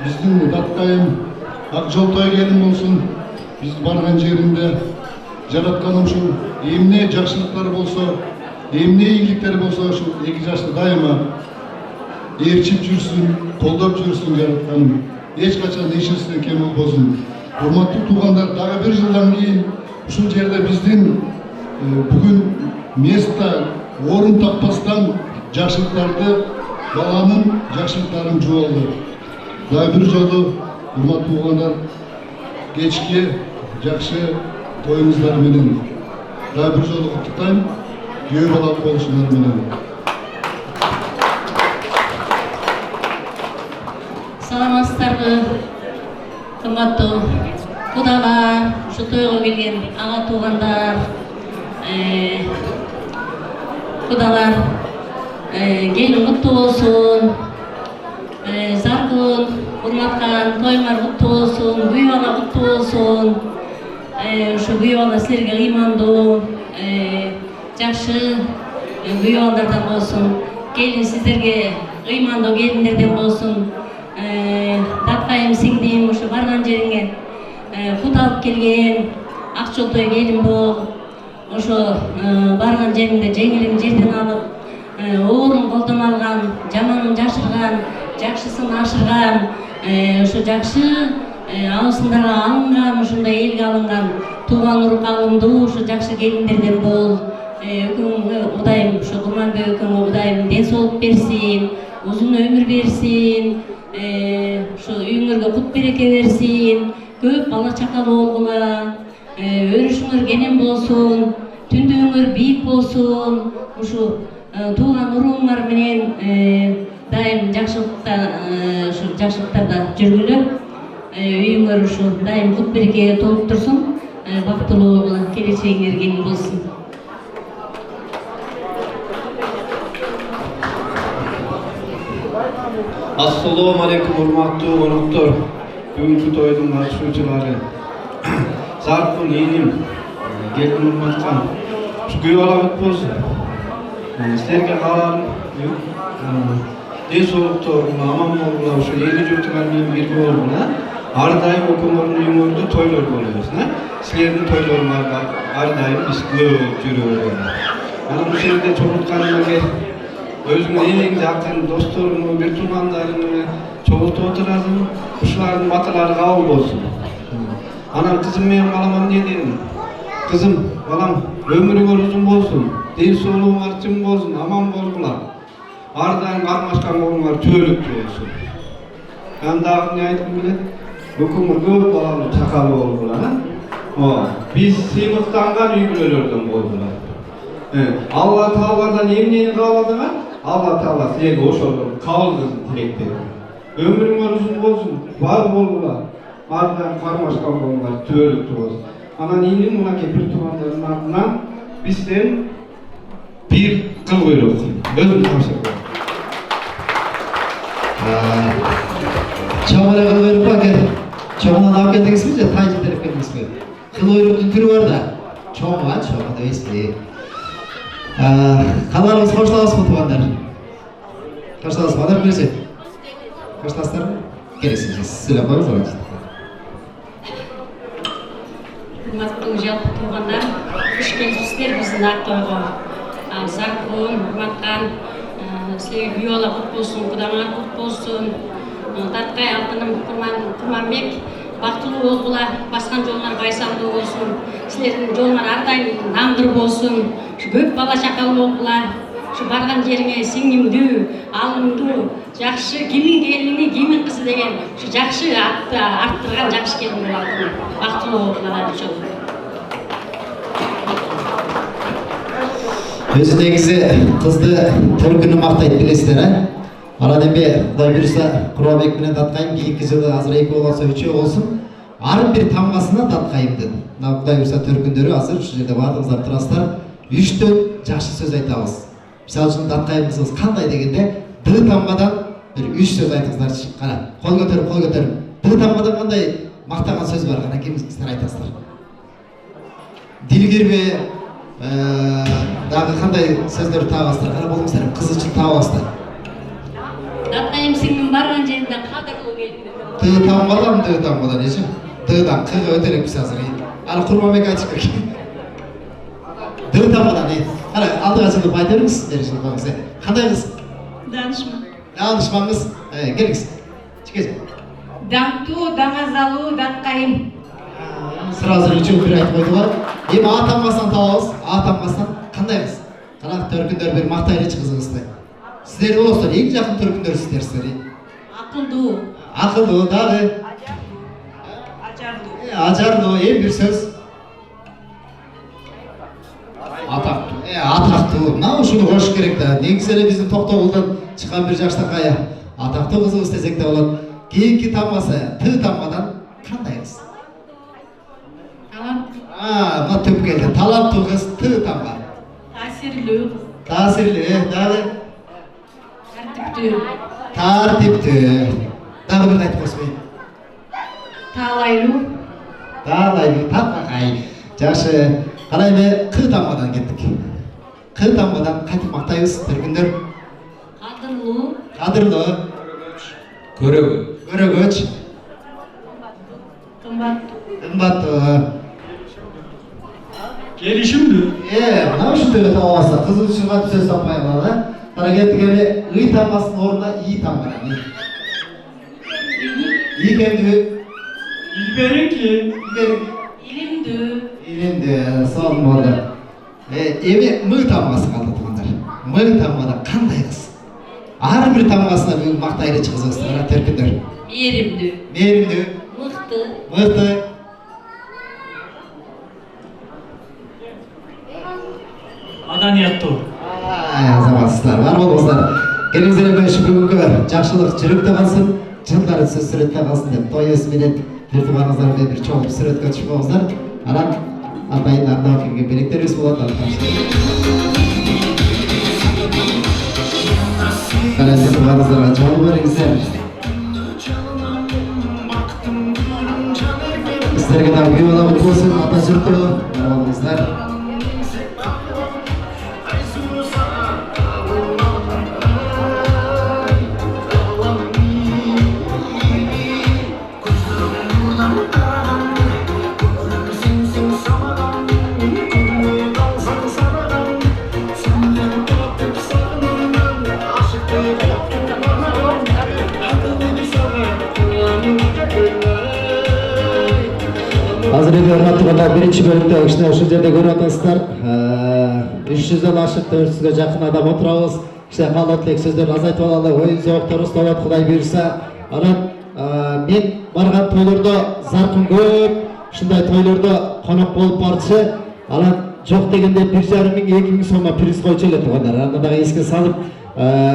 биздин Таткайым ак жолтой келин болсун, биз барган жеринде жараткан ушул эмне жакшылыктар болсо, эмне ийгиликтер болсо, ушул эки жашты дайыма ээрчип жүрсүн, колдоп жүрсүн жаратканым. Эч качан эшесинен кем болбосун. урматтуу туугандар, дагы бир жылдан кийин ушул жерде биздин бүгүн место орун таппастан жакшылыктарды, баланын жакшылыктарын жоолду. Дагы бир жолу урматтуу туугандар, кечки жакшы тоюңуздар менен дагы бир жолу куттуктайм. Күйөө бала болушуңар менен. Саламатсыздарбы, кымбаттуу кудалар, ушу тойго келген ага туугандар, кудалар, келин куттуу болсун, Заркун, урматкан тойуңар куттуу болсун, күйөө бала куттуу болсун. Ушу күйөө бала силерге ыймандуу, жакшы күйөө балдардан болсун. Келин сиздерге ыймандуу келиндерден болсун. Таткайым сиңдим, ушу барган жериңе кут алып келген, ак жолтой келин бол. Ошо барган жериңде жеңилиң жерден алып, оорун колдон алган, жаманын жашырган, жакшысын ашырган, ошо жакшы абысындарга алынган, ошондой элге алынган тууган урук алымдуу ушу жакшы келиндерден бол. Экөөңүзгө Кудайым, ушу Курманбек экөөңгө Кудайым ден соолук берсин, узун өмүр берсин, ушу үйүңөргө кут береке берсин, көп бала чакалуу болгула, өрүшүңөр кенен болсун, түндүгүңөр бийик болсун, ушу тууган урууңар менен дайым жакшылыктарда жүргүлө, үйүңөр ушу дайым кут берекеге толуп турсун, бактылуу болгула, келечегиңер кең болсун. Assalamu alaikum урматтуу коноктор, бүгүнкү тойдун катышуучулары. Заркун ийним, келин урматкан, күйөө бала кут болсун. Силерге кааларым ден соолуктор, аман болгула, ушу эли журтуңар менен бирге болгула. Ар дайым экөөңөрдүн үйүңөрдө тойлор болобуз. Силердин тойлоруңарга ар дайым биз күбө болуп жүрөбүз. Анан ушул жерде чогултканыңарга өзүңүн эң жакын досторуңу, бир туугандарыңы чогултуп отурасың, ушулардын баталары кабыл болсун. Анан кызым менен балама эмне дедим? Кызым, балам, өмүрүңөр узун болсун, ден соолугуңар чың болсун, аман болгула. Ар дайым кармашкан колуңар түбөлүктүү болсун. Мен дагы эмне айткым келет? Экөөңөр көп балалуу чакалуу болгула. Биз сыймыктанган үй бүлөлөрдөн болгула. Алла Тааладан эмнени кааладыңар? Алла Таала силерге ошол кабыл кылсын тилектери. Өмүрүңөр узун болсун, бар болгула. Ар дайым кармашкан колуңар түбөлүктүү болсун. Анан ийиним мынакей бир туугандардын атынан бизден бир кыл буйрук. Өзүм тапшырдым. Чоң эле кыл буйрук бар экен. Чоңун алып келдиңизби же тай жетелеп келдиңизби? Кыл буйруктун түрү бар да. Чоңга дейсизби? Каларыңыз коштоласызбы туугандар? Коштоласызбы? Адам келсе. Коштоласыздарбы? Келесиңиз. Сүйлөп коюңуз. Урматтуу жалпы туугандар, куш келипсиздер биздин ак тойго. Заркун, урматкан, силерге күйөө бала кут болсун, кудаңар кут болсун. Таткай алтыным Курманбек бактылуу болгула, баскан жолуңар байсалдуу болсун. Силердин жолуңар ар дайым намдыр болсун. Көп бала чакалуу болгула. Şu bargan жериңе сиңимдүү, алымдуу, жакшы кимин келини, кимин кызы деген şu жакшы атты арттырган жакшы келин болот. Бактылуу болгула жол. Өзү негизи кызды төркүнү мактайт билесиздер, Анан эми Кудай буйруса Курманбек менен Таткайым кийинки жылы азыр экөө болсо үчөө болсун. Ар бир тамгасына Таткайымдын. Мына Кудай буйруса төркүндөрү азыр ушул жерде баардыгыңыздар турасыздар. 3төн жакшы сөз айтабыз. Мисалы үчүн Таткайымыбыз кандай дегенде Д тамгадан бир 3 сөз айтыңыздарчы. Кара, кол көтөрүп. Д тамгадан кандай мактаган сөз бар? Кана кимсиңер айтасыздар. Дилгирбе, дагы кандай сөздөр табасыздар? Кара болуңуздар, кыз үчүн табасыздар. Таткайым сиңдин барган жеринде кадырлуу келди. Д тамгадан эчи. Ддан Кга өтөлөкпүз азыр. Аны Курманбек айтып берген. Д тамгадан Кара, алдыга чыгып айта бериңиз, дережелүү коңуз. Кандай кыз? Данышман кыз. Келиңиз. Чекең. Даңтуу, даңазалуу Таткайым. сразу үчөө бир айтып койдугар. Эми А тамгасынан табабыз. А тамгасынан кандай кыз? Кара төркүндөр бир мактайлычы кызыңызды. Сиздер болосуздар, эң жакын төркүндөр сиздерсиздер. Акылдуу. Акылдуу дагы. Ажарлуу. Ажарлуу, эң бир сөз. Атактуу. Атактуу. Мына ушуну кош керек да. Негизи эле биздин Токтогулдан чыккан бир жаштакай атактуу кызыбыз десек да болот. Кийинки тамгасы Т тамгадан кандай кыз? Талант. Мына төп келди. Таланттуу кыз Т тамга. Таасирлүү. Таасирлүү, дагы Тартиптүү. тартиптүү. Дагы бир айтып койсоң. Таалайлуу. Таалайлуу, татмакай. Жакшы. Кара эми К тамгадан кеттик. К тамгадан кантип мактайбыз төркүндөр? Кадырлуу. Кадырлуу. Көрөгөч. Кымбаттуу. Кымбаттуу. Келишимдүү. Мына ушундай табабызда кыз үчүн кантип сөз таппай калалы. Кара кеттик эми ый тамгасынын ордуна И тамгадан. И кемдүү? Илберинки. Илимдүү. Илимдүү, сонун болду. Эми М тамгасы калды туугандар. М тамгадан кандай кыз? Ар бир тамгасына бүгүн мактайлычы кызыбыз кара төркүндөр. Мээримдүү. Мээримдүү. Мыкты. Маданияттуу. Азаматсыздар, бар болуңуздар. Келиңиздер менен бүгүнкү жакшылык жүрөктө калсын, жылдары сөз сүрөттө калсын деп той иеси менен бир тууганыңыздар менен бир чогуу сүрөткө түшүп коңуздар. Анан атайын ардагы келген белектерибиз болот, аны Календе тууганыңыздарга жол бериңиздер. Сиздерге дагы үй бала болсун, ата журттуу, бар болуңуздар. Азыр эми урматтуу биринчи бөлүктө кичине ушул жерде көрүп атасыздар. 300дөн ашык 400гө жакын адам отурабыз. Кичине каалоо тилек сөздөрдү азайтып алалы, оюн зоокторубуз болот, Кудай буйруса. Анан мен барган тойлордо заркын көп, ушундай тойлордо конок болуп барчы. Анан жок дегенде 1,5 миң 2 миң сомго приз койчу эле туугандар. Аны дагы эске салып,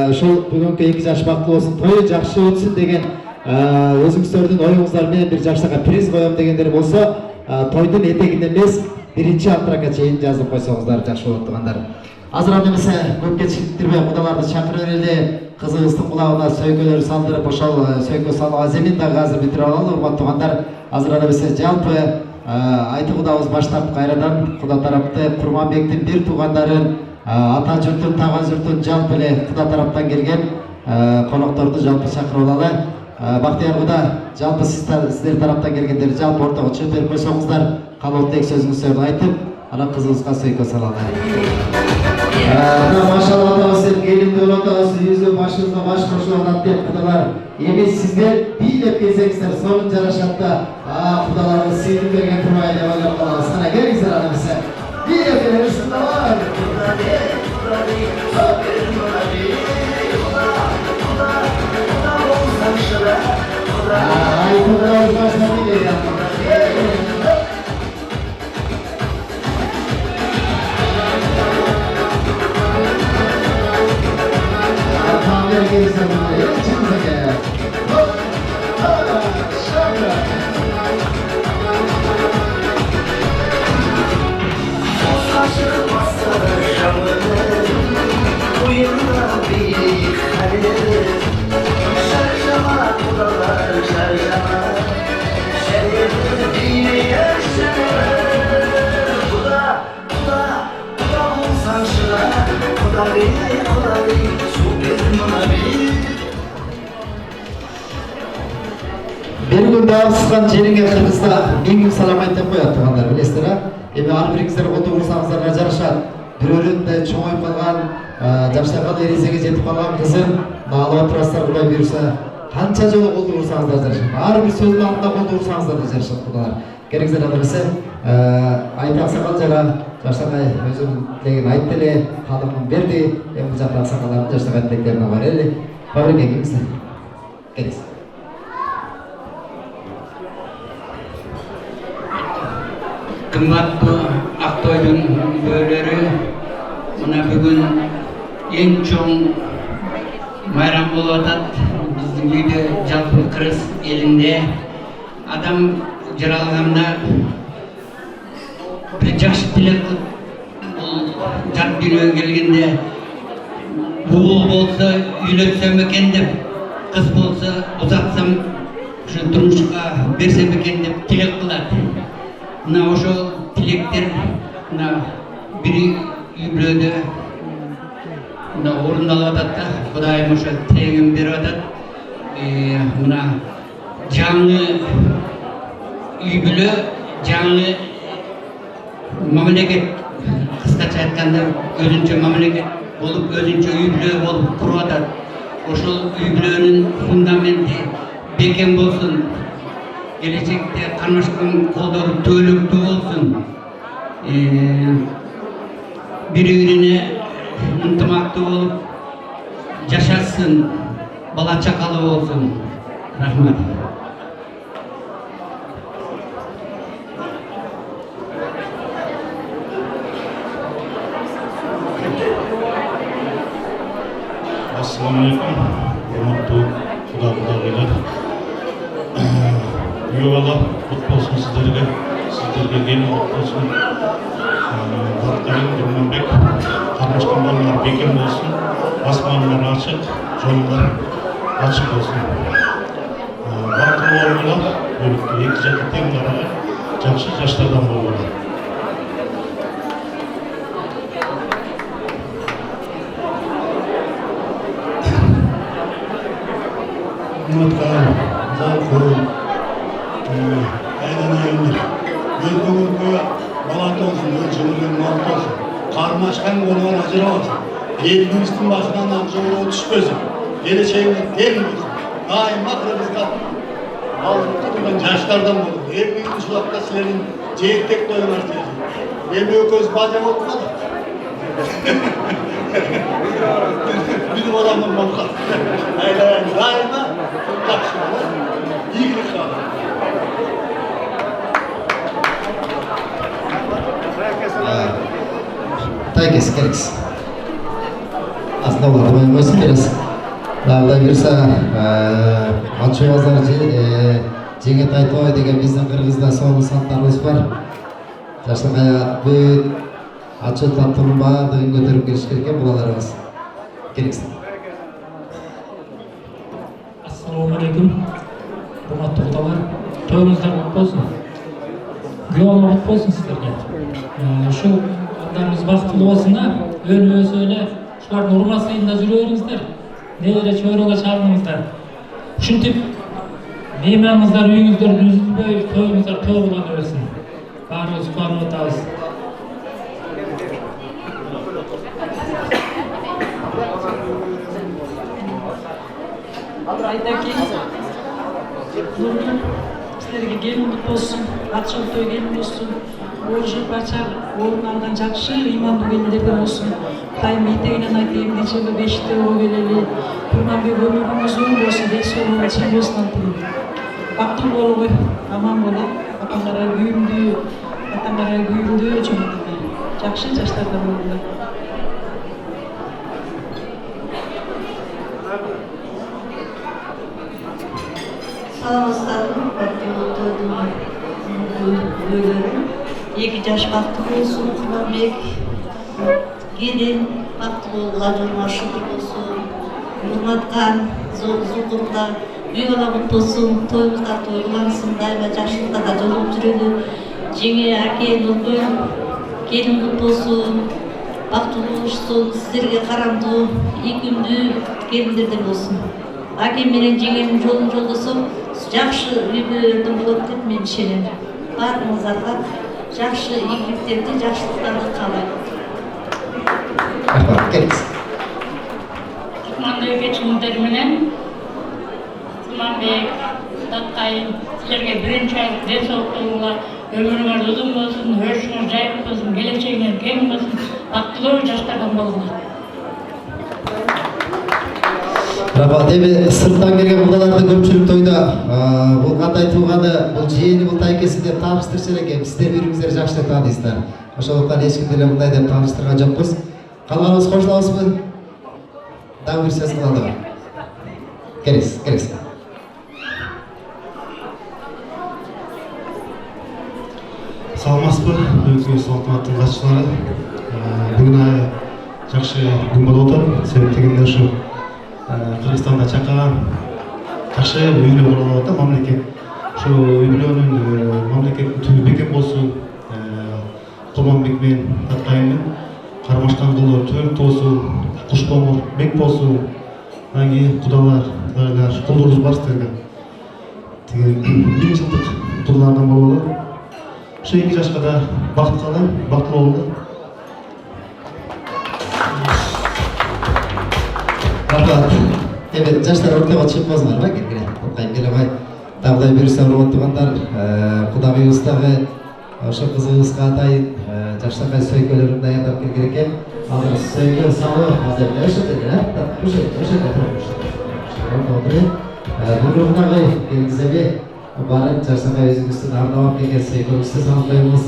ушул бүгүнкү 2 жаш бактылуу болсун, той жакшы өтсүн деген өзүңүздөрдүн оюңуздар менен бир жаштакка приз коем дегендер болсо, тойдун этегинде эмес, биринчи антракка чейин жазып койсоңуздар жакшы болот туугандар. Азыр анда эмесе көп кечиктирбей кудаларды чакырып берели. Кызыбыздын кулагына сөйкөлөр салдырып, ошол сөйкө салуу аземин дагы азыр бүтүрүп алалы урматтуу туугандар. Азыр анда эмесе жалпы айты кудабыз баштап кайрадан куда тарапты Курманбектин бир туугандарын, ата журттун, таган журттун жалпы эле куда тараптан келген конокторду жалпы чакырып алалы. Бактияр Куда, жалпы сиздер тараптан келгендер жалпы ортого чыгып берип койсоңуздар, каалоо тилек сөзүңүздөрдү айтып, анан кызыбызга сөйкө салалы. Машалла атабыз, келинди болуп атабыз, үйүбүздө башыбызга баш кошуп атат деп кудалар. Эми сиздер бийлеп келсеңиздер, сонун жарашат да, кудаларыбыз сыйынып берген турбай деп ойлоп калабыз. Кана келиңиздер аны эмесе. Бийлеп келебиз кудалар. Ay, kudalarыбыз башынан келет. Bir gün daha sızgan жеринге Кыргызда миң салам айтып коет туугандар, билесиздер а? Эми ар бириңиздер отуруп урсаңыздарга жарашат. Бирөөнүн чоңоюп калган, жашаган эрезеге жетип калган кызын алып отурасыздар, Кудай буйруса. Канча жолу колду урсаңыздар жарашат. Ар бир сөздүн алдында колду урсаңыздар да жарашат кудалар. Керексен адамысы айты ақсақал жара жаштағай өзім деген айтты эле каалымын берди. Эми бул жакта ақсақалдардын жаштагай тилектерине барели. Фабрика кеңсе. Керексен. Kımmatlı Aktoy'un böyleri buna bugün en çok bayram boladat bizim uyda Jalpı Kırız elinde adam jaralganda bir жақсы tilek jat dünyaya gelgende buğul bolsa üyletsem eken dep kız bolsa uzatsam şu turmuşka bersem eken dep tilek kılar. Mına oşo tilekler mına biri üylödü mına orundaladat da Kudayım oşo tilegin berip atat. Mına жаңы üylö жаңы mamleket kıskaça aytkanda özünçe mamleket bolup özünçe üylö bolup kurup atat. Oşol üylönün fundamenti beken bolsun. Gelecekte karmaşıkın kolları töylüktü olsun. Biri-birine ынтымақты olup yaşasın, bala çakalı olsun. Rahmat. Assalamualaikum warahmatullahi wabarakatuh. Eyvallah, kutlu olsun sizlerge gelin kutlu olsun. Baktayın, Durmanbek, kardeşkan ballar bekim olsun. Asmanlar açık, yollar açık olsun. Baktım oğlular, bölükte iki jatı temlere жақсы жаштардан болуы. Unutkan, Zalkuru, Aydan Ayındır. Өлкө балат olsun, ölçülürgen malt olsun. Karmaşkan olgan ajıra olsun. Elbimizin başından amcığı düşmesin. Geleceğimiz gelmesin. Daima kırmızıda aldık tutulan yaşlardan olur. En büyük uşulakta silerin ceyittek doyunar diyeceğim. En büyük öz bacam olmadı. Bizim adamın babka. Aynen daima yakışmalar. İyilik kalır. Taykes, kereks. Aslında oldu, ben özüm biraz. Dağda birsa, Atçı Yazar Cenget Aytoy деген біздің Қырғызда соңғы санаттарымыз бар. Жаштағая бүт Atçı таптырын бардығын көтеріп келіш керкен бұлаларымыз. Керексін. Ассалаумағалейкум. Құрметті құдалар, тойыңыздар құтты болсын. Гүлі құтты болсын сіздерге. Şu Allah'ımız baktılı olsun ha, öyle söyle, şuların urmasıyla жүрөңүздөр, nelere çöreğe çağırыңızдар. Ушинтип, мейманыңыздар үйүңүздөр үзүлбөй, тойуңуздар той боло берсин. Баарыбыз кубанып атабыз. Айдаки, сіздерге келін құтты болсын, атшыл той келін болсын. Оржы бачар орын алған жақсы иманды келіндерге болсын. Тайым етегінен айтайын дечелі бешті о келелі. Құрманбек өміріңіз оң болсын, дей соңын чын болсын антылы. Бақтың болу ғой, аман бола. Атаңғара күйімді жұмытты. Жақсы жаштарда болуға. Sağlıklarım, bölüm. Екі жаш бақытты болсын, Құрманбек. Келін бақытты болғанына шүкір болсын. Нұрматқан, Зұлқұрда үй бала құтты болсын, тойымыздар тойлансын, дайыма жақсылықта жолып жүреді. Жеңе әке Нұргүл, келін құтты болсын, бақытты болсын, сіздерге қарамды, екімді келіндерден болсын. Әке менен жеңенің жолын жолдасым, жақсы үйлердің болады деп мен сенемін. Барыңыздарға жақсы игіліктерді, жақсылықтарды қалаймын. Құрманды кечімдер менен, Құрманбек, Датқайын, сіздерге бірінші денсаулық болуға, Ömrüңөр uzun bolsun, өрүшүңөр жайык болсун, келечегиңер кең болсун, бактылуу жаштардан болуңар. Рахмат. Эми сырттан келген кудаларды көпчүлүк тойда бул кандай тууганы, бул жээни, бул тайкеси деп тааныштырчу экен. Сиздер бири-бириңиздерди жакшы тааныйсыздар. Ошондуктан эч ким деле мындай деп тааныштырган жокпуз. Калганыбыз кошулабызбы? Дагы бир сөз кылалы. Керексиз. Саламатсызбы, өзгө салтанаттын катчылары. Бүгүн ай жакшы күн болуп атат. Себеп дегенде ушу Кыргызстанда чакаган жакшы үй бүлө болуп атат. Мамлекет ушу үй бүлөнүн мамлекеттин түбү бекем болсун. Курманбек менен Таткайымдын кармашкан кулдор төрт болсун, Кушкоңур бек болсун. Анан кийин кудалар, кулдорубуз бар сиздерге. Тиги 1000 жылдык кудалардан бололу. Ошо 2 жашка да бакыт калам, бактылуу болду. Рахмат. Эми жаштар ортого чыгып болсуңарбы? Келгиле. Токайым келебай. Дагы буюрса урматтуугандар, кудагыбыз дагы ошо кызыбызга атайын жаштакай сөйкөлөрүн даярдап келген экен. Азыр сөйкө салуу азыр буйругунагы келгизеби барып жаштакай өзүңүздүн ардабап келген сөйкөңүздү салып коебуз.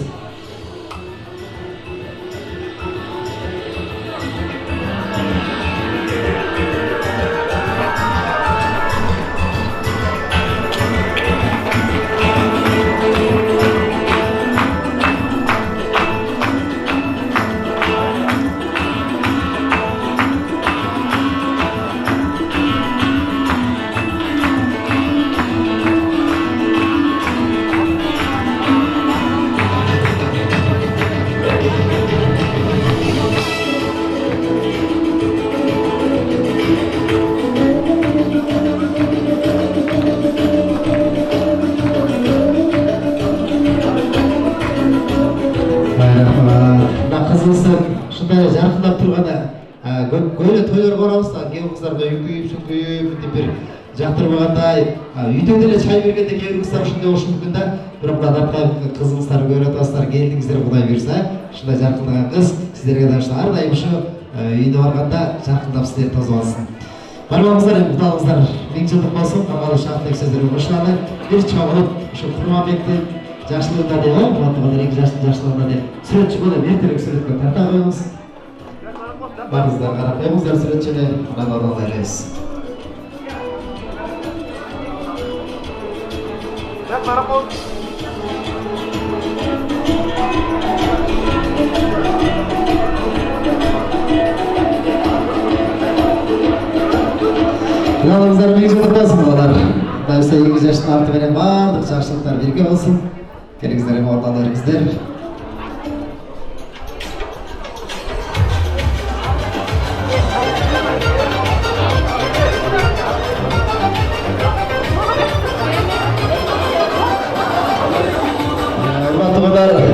Жарқылдап тұрғанда көйле тойлар барабыз да, кейбір қыздарға үйкүйіп деп бір жақтырмағандай, үйде деле чай бергенде кейбір қыздар ушундай болушу мүмкүн да, бирок мына кызыңыздар көрүп атасыздар, келдиңиздер Кудай буйрса, ушундай жаркылдаган кыз сиздерге да ушу ар дайым ушу үйүнө барганда жаркылдап сиздерди тосуп алсын. Барбаңыздар, кудалыңыздар 1000 жылдык болсун, калган шарттагы сөздөргө кошулалы. Бир чогулуп ушу Курманбектин жаштыгында деп, Мураттыгы 2 жаштын жаштыгында деп сүрөтчү болуп эртерээк сүрөткө тарта коебуз. Барыңыздар, карап коюңуздар сүрөтчүнү, анан ордон элебиз. Кудалыңыздар 1000 жылдык болсун, балдар. Дайса 2 жаштын арты менен баардык жакшылыктар бирге болсун. Келиңиздер, эми ордон бериңиздер.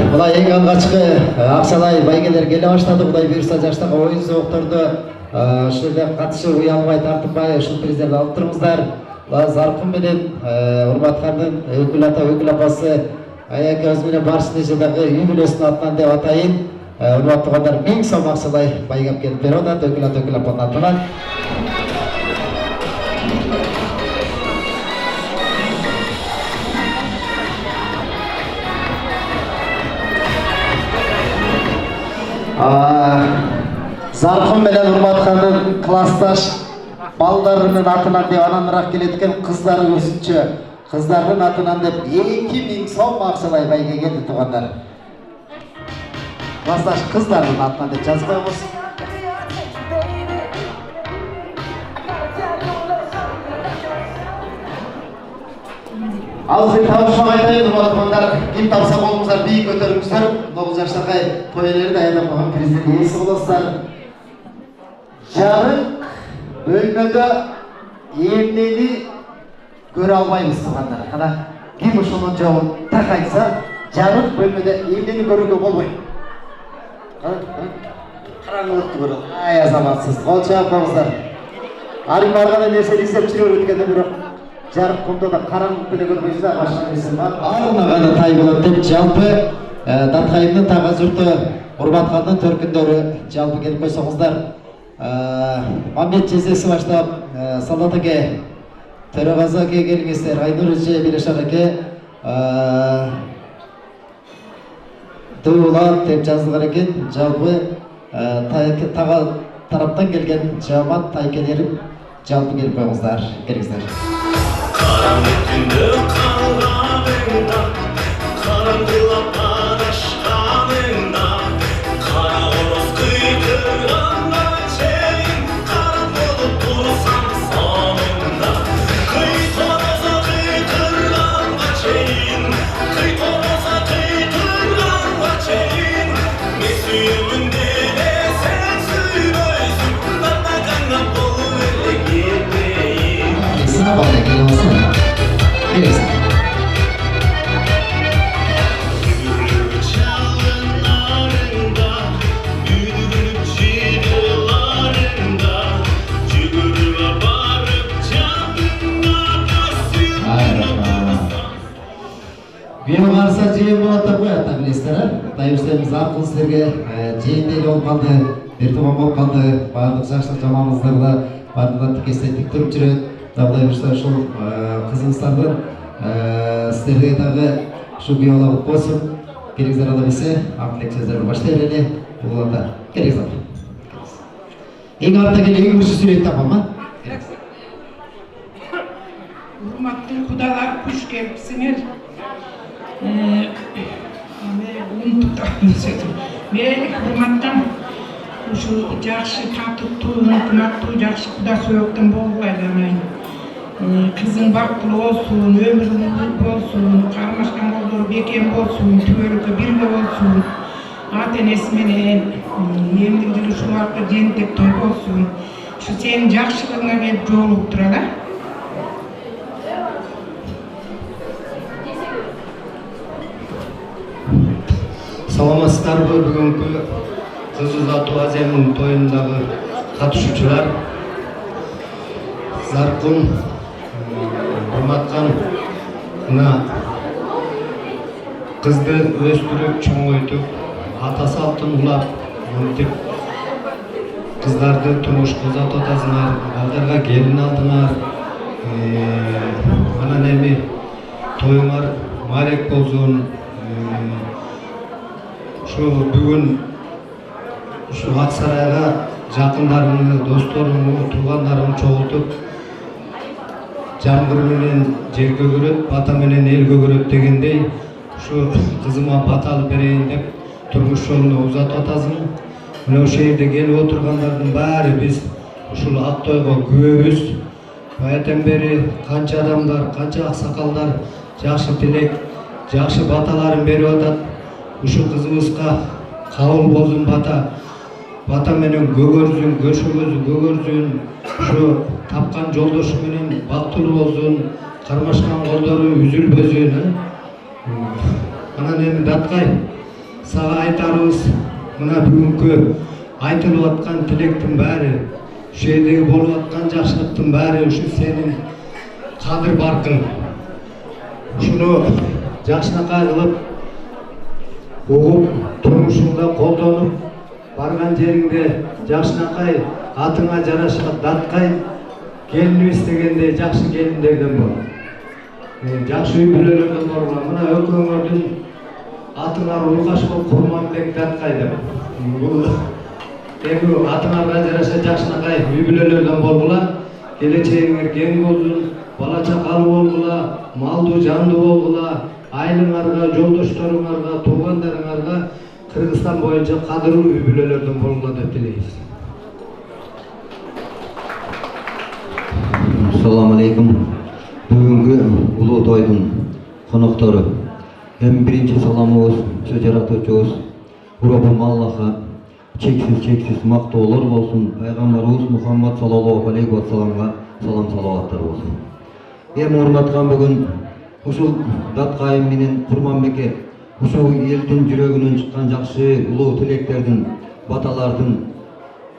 Мына эң алгачкы акчалай байгелер келе баштады. Кудай буйрса жаштагы оюн зоокторду ушул жерде катышып уялбай тартынбай ушул приздерди алып туруңуздар. Заркын менен урматкандын өкүл ата өкүл апасы аякебиз менен барчы жылдагы үй бүлөсүнүн атынан деп атайын. Урматтуугандар 1000 сом акчалай байгап келип берип атат өкүл ата өкүл апанын атынан. Заркын менен урматкандын классташ балдарынын атынан деп ананраак келеткен кыздары көрсүнчү. Кыздардын атынан деп 2000 сом акчалай байге келди туугандар. Классташ кыздардын атынан деп жазып коебуз. Ал сен табышмак айтайын, урматтуугандар, ким тапса колуңуздар бийик көтөрүңүздөр. 9 жаштагы той ээлери даярдап койгон приздин ээси болосуздар. Жарык бөлмөдө эмнени көрө албайбыз туугандар. Кана ким ошонун жообун так айтса, жарык бөлмөдө эмнени көрүүгө болбойт. Караңгылыкты көрө. Ай азаматсыз, кол чаап коюңуздар. Арым барганда нерсени издеп жүрөт экен бирок жарық құмда да қараңғылықты да көрмейсіз ағашын бар ағына ғана тай болады деп жалпы Датқайымның таға жұрты Урматханның төркіндері жалпы келіп қойсаңыздар Мамбет жезесі баштап Салат әке Төреғазы әке келіңіздер Айнұр үже Белешар әке Дуылат деп жазылған екен жалпы таға тараптан келген жаман тайкелерім жалпы келіп қойыңыздар келіңіздер Karanlık günde kalbimde Karanlık adışkanımda Kara horoz kıytıranda çeyim Kara bulup dursam sonunda Kıyt horoza kıytıranda çeyim Kıyt horoza kıytıranda çeyim Mesuyumun dile sen söylüyorsun Bana kanla bolu öyle gitmeyin Sına bak da gelin olsana Gelin Бүйім қарса жиын болады қояды білесіздер Тайырсеміз арқылы сіздерге жиын болып қалды Бертіман болып қалды барлық жақшылық жаманыңыздарды барлығынан тікесте тік тұрып жүреді Дағдай жүрсе шул қызыңыздардың сіздерге дағы шу биологық болсын Келіңіздер ала бесе ақтылек сөздерді баштай әрене бұлғанда келіңіздер Ең артта келе ең үші сурет тапам ма? Урматтуу кудалар куш келипсиңер мен урматтан ушул жакшы татыктуу ынтымактуу жакшы куда сөөктөн болуп айланайын кызың бактылуу болсун өмүрүң uzun болсун кармашкан колдору бекем болсун түбөлүккө бирге болсун ата энеси менен эмдик жылы ушуларга жентек той болсун ушу сенин жакшылыгыңа келип жоолугуп турат Саламатсыздарбы бүгүнкү Кыз Узатуу Азиянын тоюндагы катышуучулар Заркун Урматканына кызды өстүрүп чоңойтуп ата салтын улап мынтип кыздарды турмушка узатып атасыңар балдарга келин алдыңар анан эми тоюңар маек болсун Şu bugün şu Aksaray'a жақындарыңды, досторыңды, туғандарыңды çoğultup Jamgır menen жерге көрөт, бата менен элге көрөт дегендей şu kızıma batalı берейин деп turmuş жолуна узатып атасың. Мына ошол жерде келип отургандардын баары биз ушул ак тойго күбөбүз. Баятан бери канча адамдар, канча аксакалдар жакшы тилек, жакшы баталарын берип атат. Uşu kızımızga kavul bolsun bata menen gögörsün, göşөгözü gögörsün, şu tapkan joldoşu menen baktılуу bolsun, karmaşkan koldoru üzülbөзүн. Анан эми Даткай сага айтарыбыз, мына бүгүнкү айтылып аткан тилектин баары, ушул жердеги болуп аткан жакшылыктын баары ушу сенин кадыр баркың. Ушуну жакшынакай кылып Oğup, turmuşunda koldonup, bargan jeringde жакшынакай атыңа жараша Даткай келинип истегенде жакшы келиндерден бол. Жакшы үй бүлөлөрдөн болгон. Мына экөөңөрдүн атыңар Улгашбек Курманбек Даткай деп. Бул эми атыңарга жараша жакшынакай үй бүлөлөрдөн болгула, келечегиңер кең болсун, бала чакалуу болгула, малдуу жандуу болгула. Айлыңарга, жолдошторуңарга, туугандарыңарга Кыргызстан боюнча кадырлуу үй бүлөлөрдөн болгула деп тилейбиз. Assalamu alaikum. Бүгүнкү улуу тойдун коноктору. Эң биринчи саламыбыз ушу жаратуучубуз Урабым Аллахка чексиз мактоолор болсун. Пайгамбарыбыз Мухаммад саллаллаху алейхи ва салламга салам салаваттар болсун. Эми урматкан бүгүн ушул Даткайым менен Курманбеке ушул элдин жүрөгүнөн чыккан жакшы улуу тилектердин, баталардын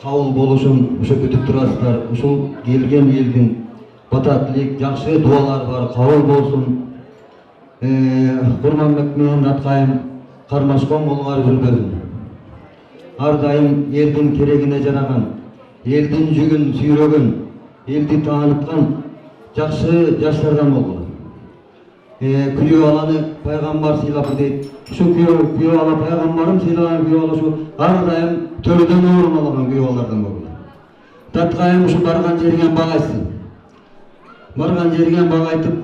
кабыл болушун ушу күтүп турасыздар. Ушул келген элдин бата тилек, жакшы дуалар бар, кабыл болсун. Курманбек менен Аткайым кармашкан болуңар жүргөзүн. Ар дайым элдин керегине жараган, элдин жүгүн сүйрөгөн, элди тааныткан жакшы жаштардан болгула. Күйөө аланы пайгамбар сыйлапы дейт. Ушу күйөө ала пайгамбарым сыйлаган күйөө ала ушу ар дайым төрөдөн орун алган күйөө алардан болгула. Таткайым ушу барган жериңен багайсың. Барган жериңен багайтып,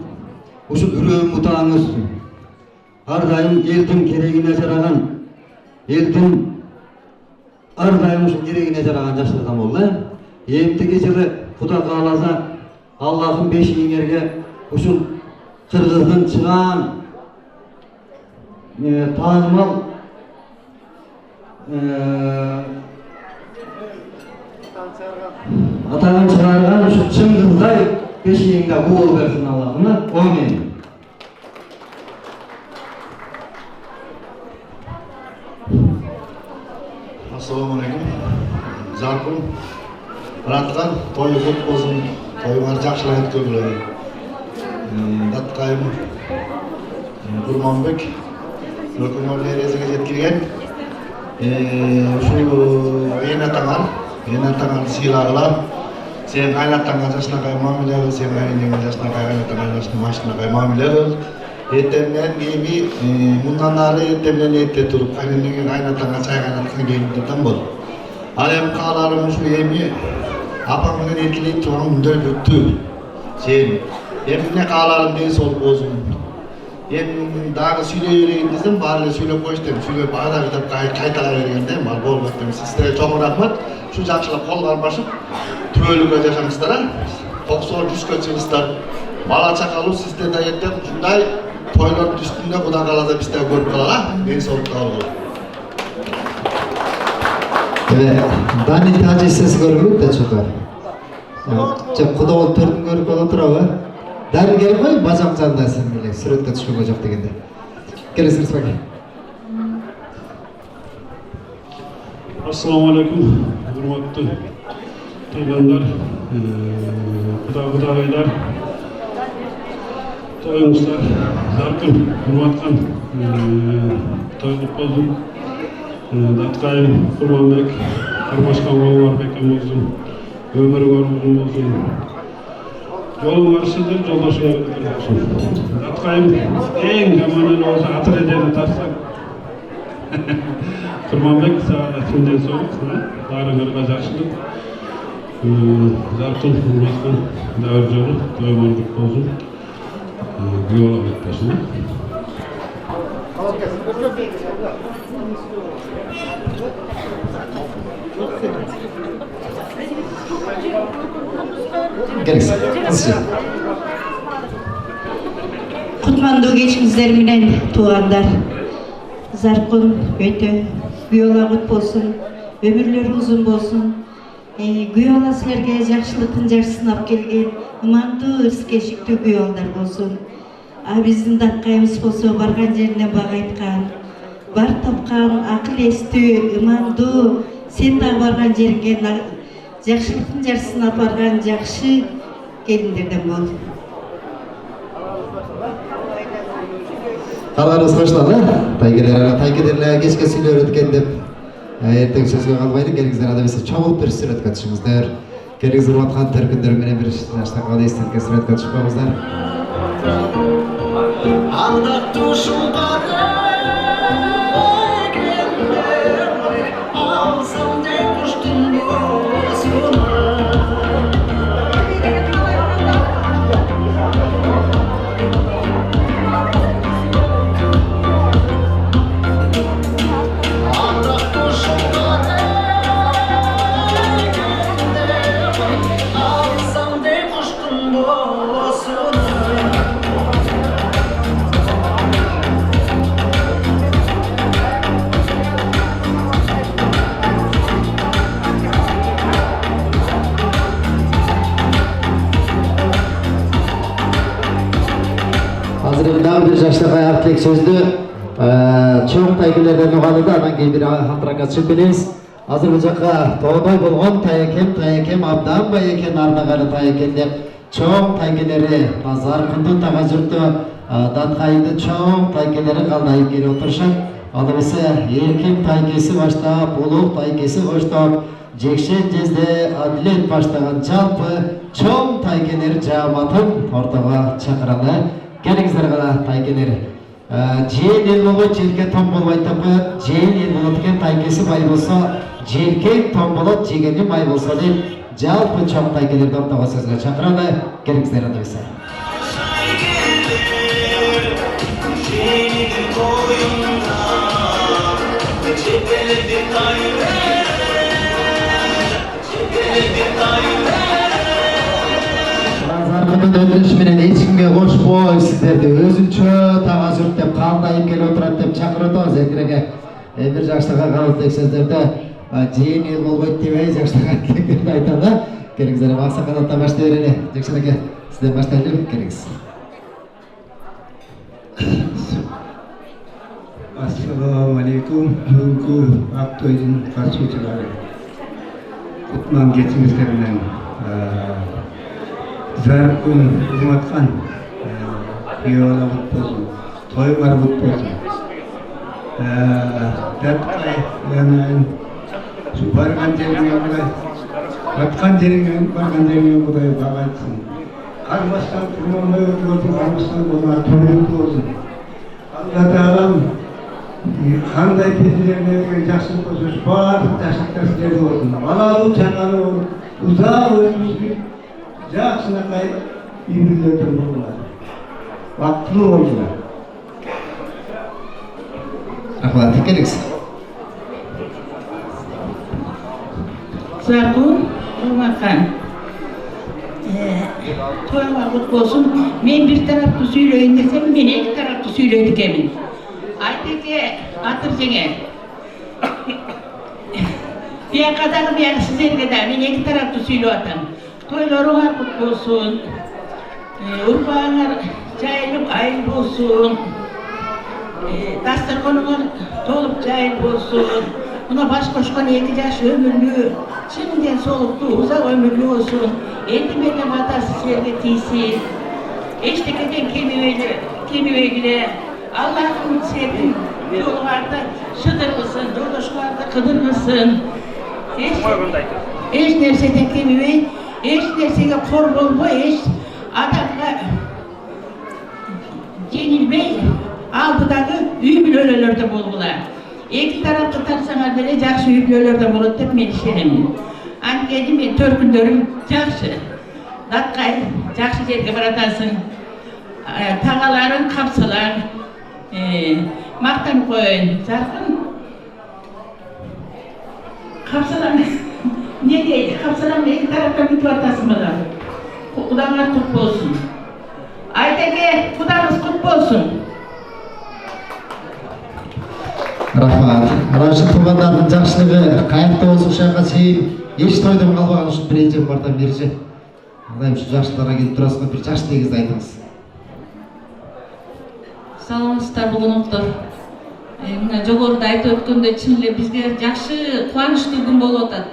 ушу үрөө мутаң өссүн. Ар дайым элдин керегине жараган, элдин ар дайым ушу керегине жараган жаштардан болгула. Эмтиги жылы Куда кааласа Аллахын бешигиңерге ушул Кыргыздын чыган таанымал атаган чыгарган ушу чын кыздай бешигиңде уул берсин Аллахым. Амин. Assalamu alaikum. Zarkun. Ratkan toy kut bolsun. Toyuңар жакшылап өткөргүлөр. Datkayım Kurmanbek Lokomotiv eresiga жеткирген. Ушул эйнатаңар сыйлагыла. Sen aynatаңар жашнакай мамиле кыл, sen айнеңер жашнакай aynatаңар машинакай мамиле кыл. Эртеңнен эми мындан ары эртеңнен эрте туруп айнеңер aynatаңар чай кайнаткан кийимдерден бол. Ал эми кааларым ушу эми апаң менен эркелей турган күндөр бүттү. Sen эмне кааларым ден сол болсун. Дагы сүйлөй берейин десем, баары эле сүйлөп коюштум. Сүйлөп баягы деп кайтара бергенде, ал болбойт деп. Сиздерге чоң рахмат. Şu жакшылап кол кармашып, түбөлүккө жашаңыздар, 90-100гө чыгыңыздар. Бала чакалуу сиздер да эртең ушундай тойлордун үстүндө Куда кааласа биз да көрүп калалы. Мен соолукта болгула. Дани тажи сиз көрүп да чока. Жок Куда болуп төрдүн көрүп кала турабы? Дарыгер кой бажак жанда сен эле сүрөткө түшкөнгө жок дегенде. Келесиңиз баке. Assalamu alaikum. Hurmatlı toyganlar, Kudagaylar, toyuңuzlar, Zarkın, hurmatkan toylup bolsun. Datkayım, Kurmanbek, Karmaşkan bollar bekem bolsun, ömürüңөр uzun bolsun. Yoluңар сиздер, жолдошуңар болсун. Datkayım эң жаманы болсо атыр эдени тартсаң. Kurmanbek saadetinden soğuk, barıngırga jakşılık, Zarkın hurmatkan dağır jolu, toymanlık bolsun, güyola bitmesin. Kutmandуу кечиңиздер менен туугандар. Zarkun өтө güyola kut bolsun, ömürleri uzun bolsun. Güyola sizlerge jakşılıktın жарсын алып келген, ымандуу ырскешиктүү güyolar bolsun. Биздин Datkayыбыз болсо барган жерине бага айткан, бар тапкан, акыл эстүү, ымандуу, сен дагы барган жериңе жакшылыктын жарсын алып барган жакшы келиндерден бол. Каларыбыз коштолду, тайкедерлер кечке сүйлөп өткөн деп эртең сөзгө калбайды. Келиңиздер ада эмесе чогулуп бир сүрөткө түшүңүздөр. Келиңиз урматтаган төркүндөр менен бир жаштагы эстетке сүрөткө түшүп коюңуздар. Dağ bir жаштагы артылык сөздү чоң тайкелерден угалы да анан кийин бир хатыракка түшүп келебиз. Азыр бул жакка тоодой болгон Таякем Абдан Байекен Ардагары Таякем деп чоң тайкелери, Заркынды тага жұрты Даткайды чоң тайкелери калдайып келип отурушат. Ал эмесе Эркин тайкеси баштап, Улук тайкеси баштап, Жекшен жезде Адилет баштаган жалпы чоң тайкелер жааматын ортого чакыралы. Келиңиздер гана тайкелер. Жээн эл болбойт, желке том болбойт деп коет. Жээн эл болот экен, тайкеси бай болсо, желке том болот, жегени бай болсо деп жалпы чоң тайкелерди ортого сөзгө чакыралы. Келиңиздер анда эмесе. Заркындын өтүнүшү менен эч кимге кошпой, сиздерди өзүнчө тага жұрт деп калдайып келип отурат деп чакырып атабыз. Эркиреге бир жакшыга калып сөздөрдө жээн эл болбойт дебей жакшыга тилектерди айтат да. Келиңиздер Аксакалаттан баштай берели. Жекшен аке, сизден баштайлы, келиңиз. Assalamu alaikum. Бүгүнкү Актойдун катышуучулары. Кутман кечиңиздер менен Заркын урматкан бийала бут болсун, тойгар бут болсун. Даткай янайын барган жериңе Кудай, баткан жериңе барган жериңе Кудай бага айтсын. Кармастан турманбай өтүп кармастан болар тойлуктуу болсун. Алла Таалам кандай кездерде жакшылык болсо баардык жакшылыктар силерде болсун. Балалуу чаңалуу болуп, узак өмүрүңүзгө жакшынакай үй-бүлөлөрдөн болгула. Бактылуу болгула. Рахмат, келиңиз. Заркын урматкан тойга кут болсун. Мен бир тарапты сүйлөйүн десем, мен эки тарапты сүйлөйт экенмин. Айтеке Атыр жеңе. Бияка дагы бияка сиздерге да мен эки тарапты сүйлөп атам. Тойлоруңар кут болсун. Урбаңар жайылып айыл болсун. Дасторконуңар толуп жайыл болсун. Мына баш кошкон 2 жаш өмүрлүү, чынден солуктуу, узак өмүрлүү болсун. Энди менен батасы силерге тийсин. Эчтекеден кемибейгиле. Аллахтын силердин жолуңарды шыдыргысын, жолдошуңарды кыдыргысын. Эч нерседен кемибей, эч нерсеге кор болбой, эч адамга жеңилбей, алдыдагы үй-бүлөлөрдө болгула. Эки тарапты тартсаңар деле жакшы үй-бүлөлөрдө болот деп мен ишенемин. Анткени мен төркүндөрүм жакшы. Даткай жакшы жерге баратасың. Тагаларың капсалар. Мактанып коеюн. Заркын капсалам не дейт? Капсалам эки тараптан бүтүп атасың мына. Кудаңар кут болсун. Айтеке, кудаңыз кут болсун. Рахмат. Рашид туугандардын жакшылыгы кайыкта болсун ушанга чейин эч тойдон калбаган ушу биринчи бардан берчи. Кудайым ушу жакшыларга келип турасызго бир жаш тегизди айтыңыз. Саламатсыздар болгоноктор. Мына жогоруда айтып өткөндөй чын эле бизге жакшы кубанычтуу күн болуп атат.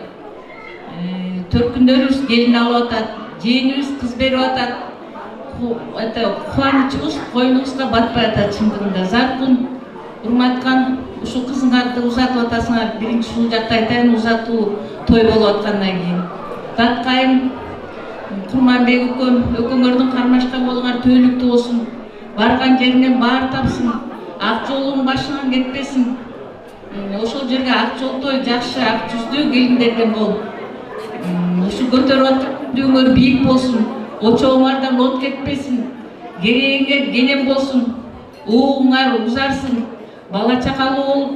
Төркүндөрүбүз келин алып атат, жээнибиз кыз берип атат. Кубанычыбыз койнубузга батпай атат чындыгында. Заркын урматкан ушул кызыңарды узатып атасыңар. Биринчи ушул жакта айтайын, узатуу той болуп аткандан кийин. Даткайым, Курманбек өкөңөрдүн кармашкан болуңар төөлүктүү болсун. Барган жеринен баар тапсын, ак жолуң башыңан кетпесин. Ошол жерге ак жолтой, жакшы, ак жүздүү келиндерден бол. Ушу көтөрүп аткан күндүңөр бийик болсун, очоңардан от кетпесин, керегиңер кенен болсун, ууңар узарсын, бала чакалуу болуп,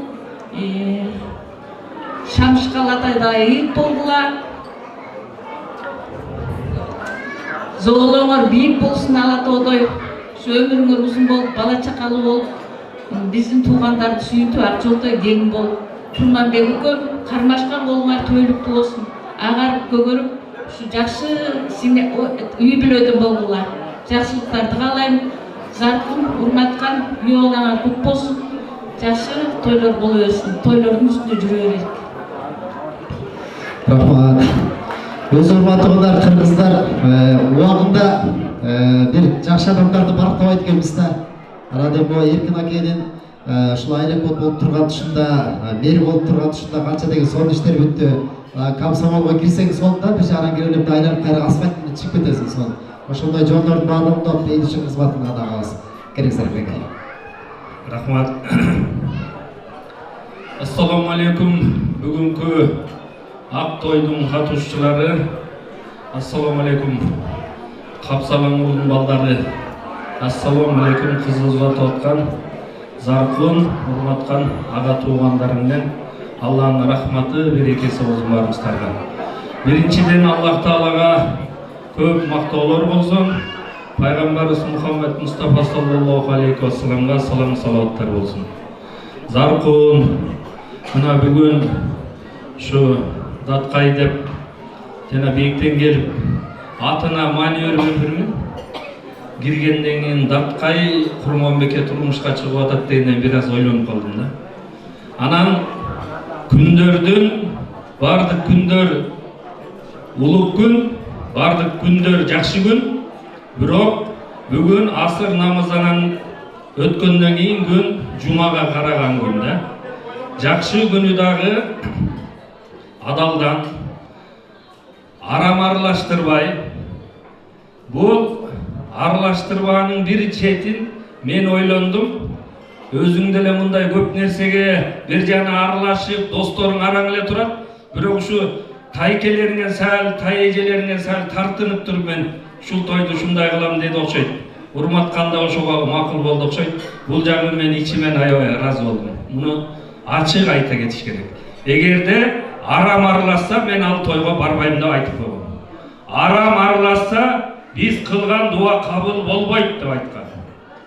шамшкалатайдай ийик болгула. Зоолоңор бийик болсун, ала тоодой. Өмүрүңөр узун болуп, бала чакалуу болуп, биздин туугандарды сүйүтүп, ак жолтой келин болуп, Курманбек өкөм кармашкан болуңар төөлүктүү болсун. Агарып көгөрүп, ушу жакшы үй-бүлөдөн болгула. Жакшылыктарды каалайм. Заркын урматкан үй балаңар кут болсун. Жакшы тойлор боло берсин. Тойлордун үстүндө жүрө берет. Рахмат. Өз урматтуулар, кыргыздар убагында бир жакшы адамдарды барктабайт экенбиз да. Арада бу Эркин акенин ушул айрекот болуп турган тушунда, мэр болуп турган тушунда канча деген сонун иштер бүттү. Комсомолго кирсең сонун да, бир анан келип эле айланып кайра асфальттан чыгып кетесиң сонун. Ошондой жолдордун баардыгында элчи кызматын атагабыз. Керек сарбек. Рахмат. Ассаламу алейкум. Бүгүнкү ак тойдун катышчылары. Ассаламу алейкум. Капсалаң уулунун балдары. Ассаламу алейкум. Кызыбызга тоткан Заркун, урматкан ага туугандарым менен Алланын рахматы, берекеси болсун баарыбыздарга. Биринчиден Аллах Таалага көп мактоолор болсун. Пайгамбарыбыз Мухаммед Мустафа саллаллаху алейхи ва салламга салам салаваттар болсун. Заркун, мына бүгүн ушу Даткай деп жана бийиктен келип атына маневр бербирмин. Киргенден кийин Даткай Курманбекке турмушка чыгып атат дегенден бир аз ойлонуп калдым да. Анан күндөрдүн бардык күндөр улуг күн, бардык күндөр жакшы күн. Бирок бүгүн асыр намазынан өткөндөн кийин күн жумага караган күн да. Жакшы күнү дагы адалдан арам аралаштырбай, бул аралаштырбаанын бир четин мен ойлондум. Өзүң деле мындай көп нерсеге бир жана аралашып, досторуң араң эле турат. Бирок ушу тайкелериңен сал, тай эжелериңен сал тартынып туруп мен ушул тойду ушундай кылам деди окшойт. Урматканда ошого макул болду окшойт. Бул жагын мен ичимен аябай ыраазы болдум. Муну ачык айта кетиш керек. Эгерде арам аралашса мен ал тойго барбайм деп айтып койгом. Арам аралашса биз кылган дуа кабыл болбойт деп айткан.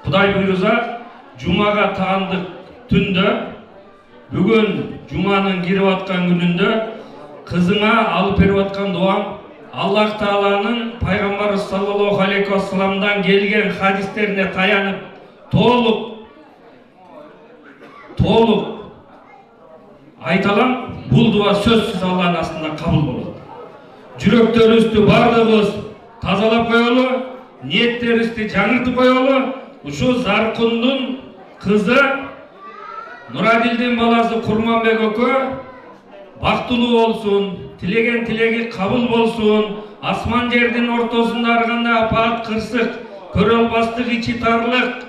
Кудай буйруза жумага таандык түндө, бүгүн жуманын кирип аткан күнүндө кызыңа алып берип аткан дуам Аллах Тааланын пайгамбарыбыз саллаллаху алейхи ва салламдан келген хадистерине таянып толук айталам, бул дуа сөзсүз Алланын астында кабыл болот. Жүрөктөрүбүздү бардыгыбыз тазалап коелу, ниеттерибизди жаңыртып коелу. Ушу Заркундун кызы Нурадилдин баласы Курманбек өкө бактылуу болсун, тилеген тилеги кабыл болсун, асман жердин ортосунда ар кандай апаат кырсык, көрө албастык, ичи тарлык,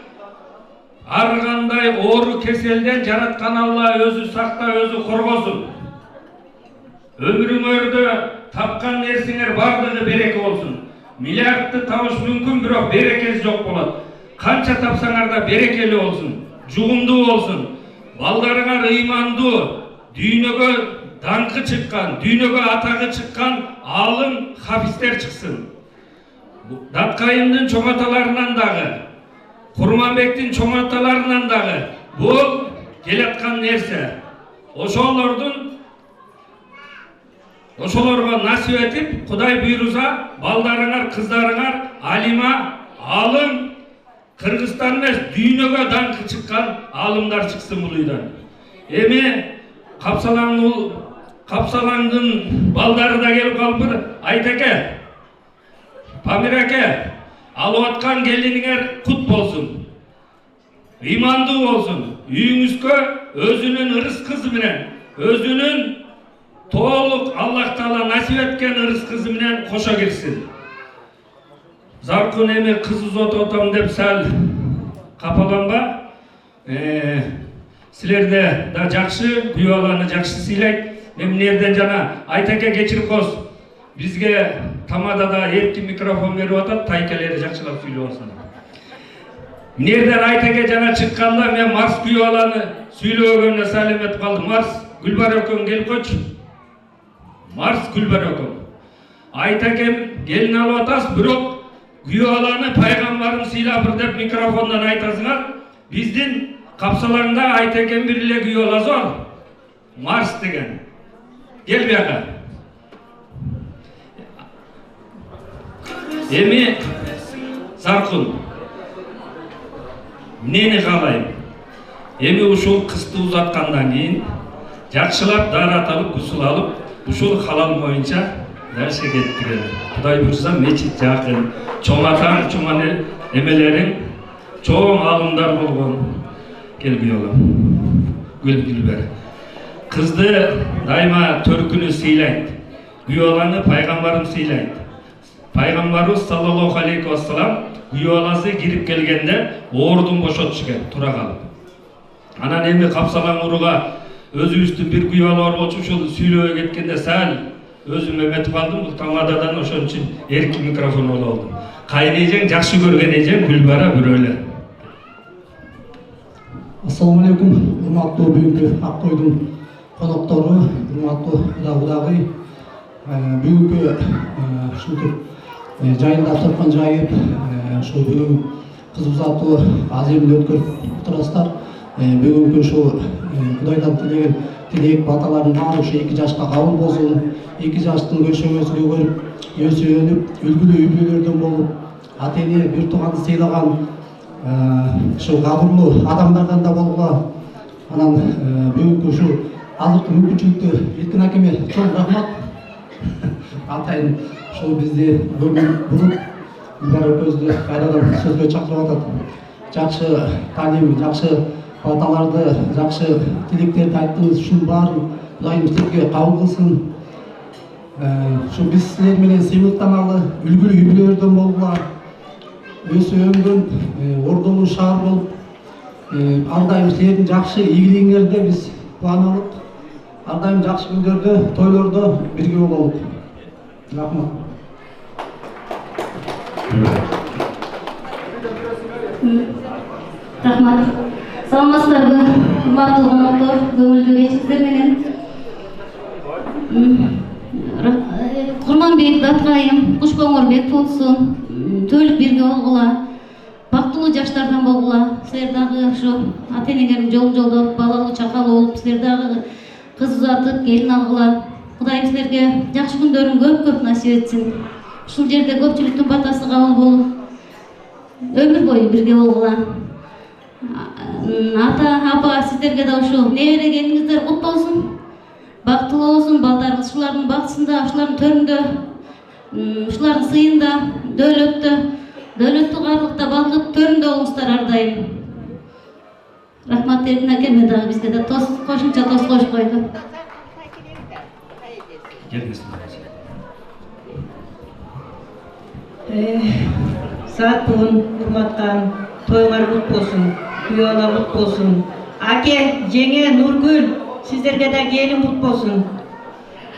ар кандай оору кеселден жараткан Алла өзү сактап, өзү коргосун. Өмүрүңөрдө тапкан нерсеңер бардыгы береке болсун. Миллиардты табыш мүмкүн, бирок берекеси жок болот. Канча тапсаңар да берекелүү болсун, жугумдуу болсун. Балдарыңар ыймандуу, дүйнөгө даңкы чыккан, дүйнөгө атагы чыккан алым хафистер чыксын. Даткайымдын чоң аталарынан дагы, Курманбектин чоң аталарынан дагы бул келаткан нерсе. Ошолорго насип этип, Кудай буйруза балдарыңар, кыздарыңар алима, алым, Кыргызстан эмес, дүйнөгө даңкы чыккан алымдар чыксын бул үйдөн. Эми Капсалаңдын балдары да келип калыптыр. Айтеке, Памир аке, алып аткан келиниңер кут болсун. Ыймандуу болсун. Үйүңүзгө өзүнүн ырыс кызы менен, өзүнүн толук Аллах Таала насип эткен ырыс кызы менен кошо кирсин. Заркун эми кыз узатып деп сал капаланба. Силерде да жакшы, күйөө баланы жакшы сыйлайт. Мен мынерден жана Айтеке кечирип коз. Бизге тамадада эркин микрофон берип атат, тайкелери жакшылап сүйлөп алсын. Мынерден Айтеке жана чыкканда мен Марс күйөө баланы сүйлөгөнүнө салим этип калдым. Марс, Гүлбар экөөң келип койчу. Марс, Гүлбар экөөң. Айтекем келин алып атасыз, бирок күйөө баланы пайгамбарым сыйлапыр деп микрофондон айтасыңар. Биздин Капсалаңда Айтекен бир эле күйөө баласы бар. Марс деген. Кел бияка. Эми Заркун, эмнени каалайм? Эми ушул кызды узаткандан кийин жакшылап даарат алып, гусул алып, ушул халал боюнча дальше кеттирген. Кудай буйрса мечит жакын, чоң атаң, чоң эмелериң, чоң алымдар болгон келгиле. Гүлбер. Кызды дайыма төркүнү сыйлайт. Күйөөланы пайгамбарым сыйлайт. Пайгамбарыбыз саллаллаху алейхи вассалам күйөөласы кирип келгенде оордун бошотушу керек, тура калып. Анан эми капсалаң уруга өзүбүздүн бир күйөөлө бар болчу, ошол сүйлөбөй кеткенде сәл өзүм эметип калдым. Бул тамададан ошон үчүн эркин микрофон алып алдым. Кайын жакшы көргөн эжем Гүлбара Бүрөлө. Ассаламу алейкум, урматтуу бүгүнкү Ак-Тойдун коноктору, урматтуу кудагый. Бүгүнкү ушинтип жайында дастаркан жайып, ушул бүгүн кыз узатуу аземде өткөрүп турасыздар. Бүгүнкү ушу Кудайдан тилеген тилек баталардын баары ушу 2 жашка кабыл болсун. 2 жаштын көчөгөсүгө көрүп, өсүп, үлгүлүү үй-бүлөлөрдөн болуп, ата-эне бир тууганды сыйлаган ушул кабырлуу адамдардан да болгула. Анан бүгүнкү ушу азыркы мүмкүнчүлүктү Эркин акеме чоң рахмат. Атайын ушул бизди бүгүн Гүлбара көздү кайрадан сөзгө чакырып атат. Жакшы таалим, жакшы баталарды, жакшы тилектерди айттыңыз. Ушунун баарын Кудайым силерге кабыл кылсын. Ушу биз силер менен сыйлыктаналы, үлгүлүү үй-бүлөлөрдөн болгула. Өсүп өнгөн ордолуу шаар болуп, ар дайым силердин жакшы ийгилигиңерде биз кубаналык. Ар дайым жакшы күндөрдө, тойлордо бирге бололук. Рахмат. Рахмат. Саламатсыздарбы, урматтуу коноктор, көңүлдүү кечиңиздер менен. Курманбек Даткайым, Кушкоңорбек туусун, төөлүк бирге болгула, бактылуу жаштардан болгула. Силер дагы ушу ата-энелерин жолун жолдоп, балалуу чакалуу болуп, силер дагы кыз узатып, келин алгыла. Кудайым силерге жакшы күндөрүн көп насип этсин. Ушул жерде көпчүлүктүн батасы кабыл болуп, өмүр бою бирге болгула. Ата, апа, сиздерге да ушу небере келиңиздер кут болсун. Бактылуу болсун, балдарыңыз ушулардын бактысында, ушулардын төрүндө, ушулардын сыйында, дөөлөттү карлыкта балкып төрүндө болуңуздар ар дайым. Рахмат. Эркин акеме дагы бизге да кошумча тост коюп койду. Saat бүгүн урматтан тойуңар кут болсун, күйөөлөр кут болсун. Аке, жеңе, Нургүл, сиздерге да келин кут болсун.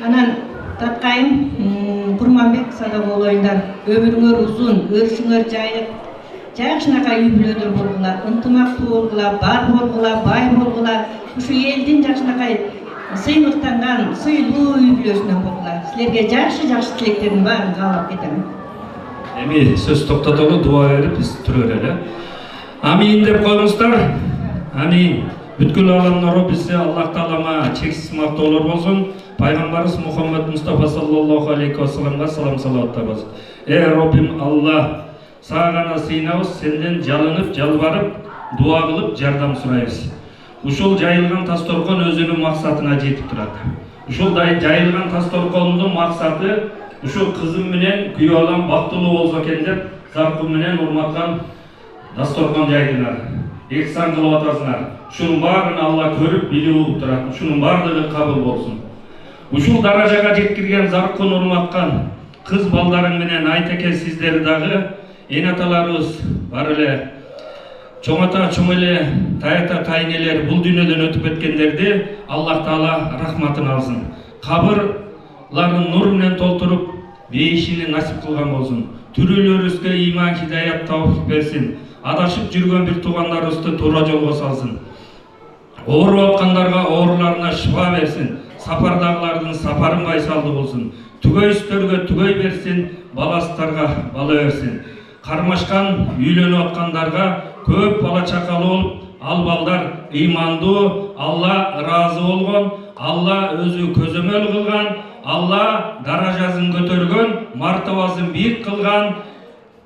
Анан Таткайым, Курманбек садагоолоюңдар, өмүрүңөр узун, өрүшүңөр жайып, жакшынакай үй-бүлөлөр болгула, ынтымактуу болгула, бар болгула, бай болгула, ушу элдин жакшынакай сыйлыктанган, сыйлуу үй-бүлөсүнөн болгула. Силерге жакшы тилектердин баарын каалап кетем. Эми сөз токтотолу, дуа берип биз турөр эле. Амин деп коюңуздар. Амин. Бүткүл аламнары бизге Аллах Таалама чексиз мактоолор болсун. Пайгамбарыбыз Мухаммад Мустафа саллаллаху алейхи вассаламга салам салаваттар болсун. Роббим Аллах, сага гана сыйынабыз, сенден жалынып, жалбарып, дуа кылып, жардам сурайбыз. Ушул жайылган тасторкон өзүнүн максатына жетип турат. Ушул жайылган тасторкондун максаты ушу кызым менен күйөөлөм бактылуу болсо экен деп, заркум менен урматкан дасторкон жайдыңар. Эксан кылып атасыңар. Ушунун баарын Алла көрүп, билип угуп турат. Ушунун баардыгы кабыл болсун. Ушул даражага жеткирген заркун урматкан кыз балдарың менен айтеке сиздер дагы эн аталарыбыз бар эле. Чоң ата, чоң эле, тайата, тайнелер бул дүйнөдөн өтүп кеткендерди Аллах Таала рахматын алсын. Кабырларын нур менен толтуруп, бейишини насип кылган болсун. Түрүүлөрүбүзгө ыйман, хидаят тауфик берсин. Адашып жүргөн бир туугандарыбызды туура жолго салсын. Ооруп аткандарга ооруларына шифа берсин. Сапардагылардын сапарын байсалдуу болсун. Түгөйүстөргө түгөй берсин, баластарга бала берсин. Кармашкан, үйлөнүп аткандарга көп бала чакалуу болуп, ал балдар ыймандуу, Алла ыраазы болгон, Алла өзү көзөмөл кылган, Алла даражасын көтөргөн, мартабасын бийик кылган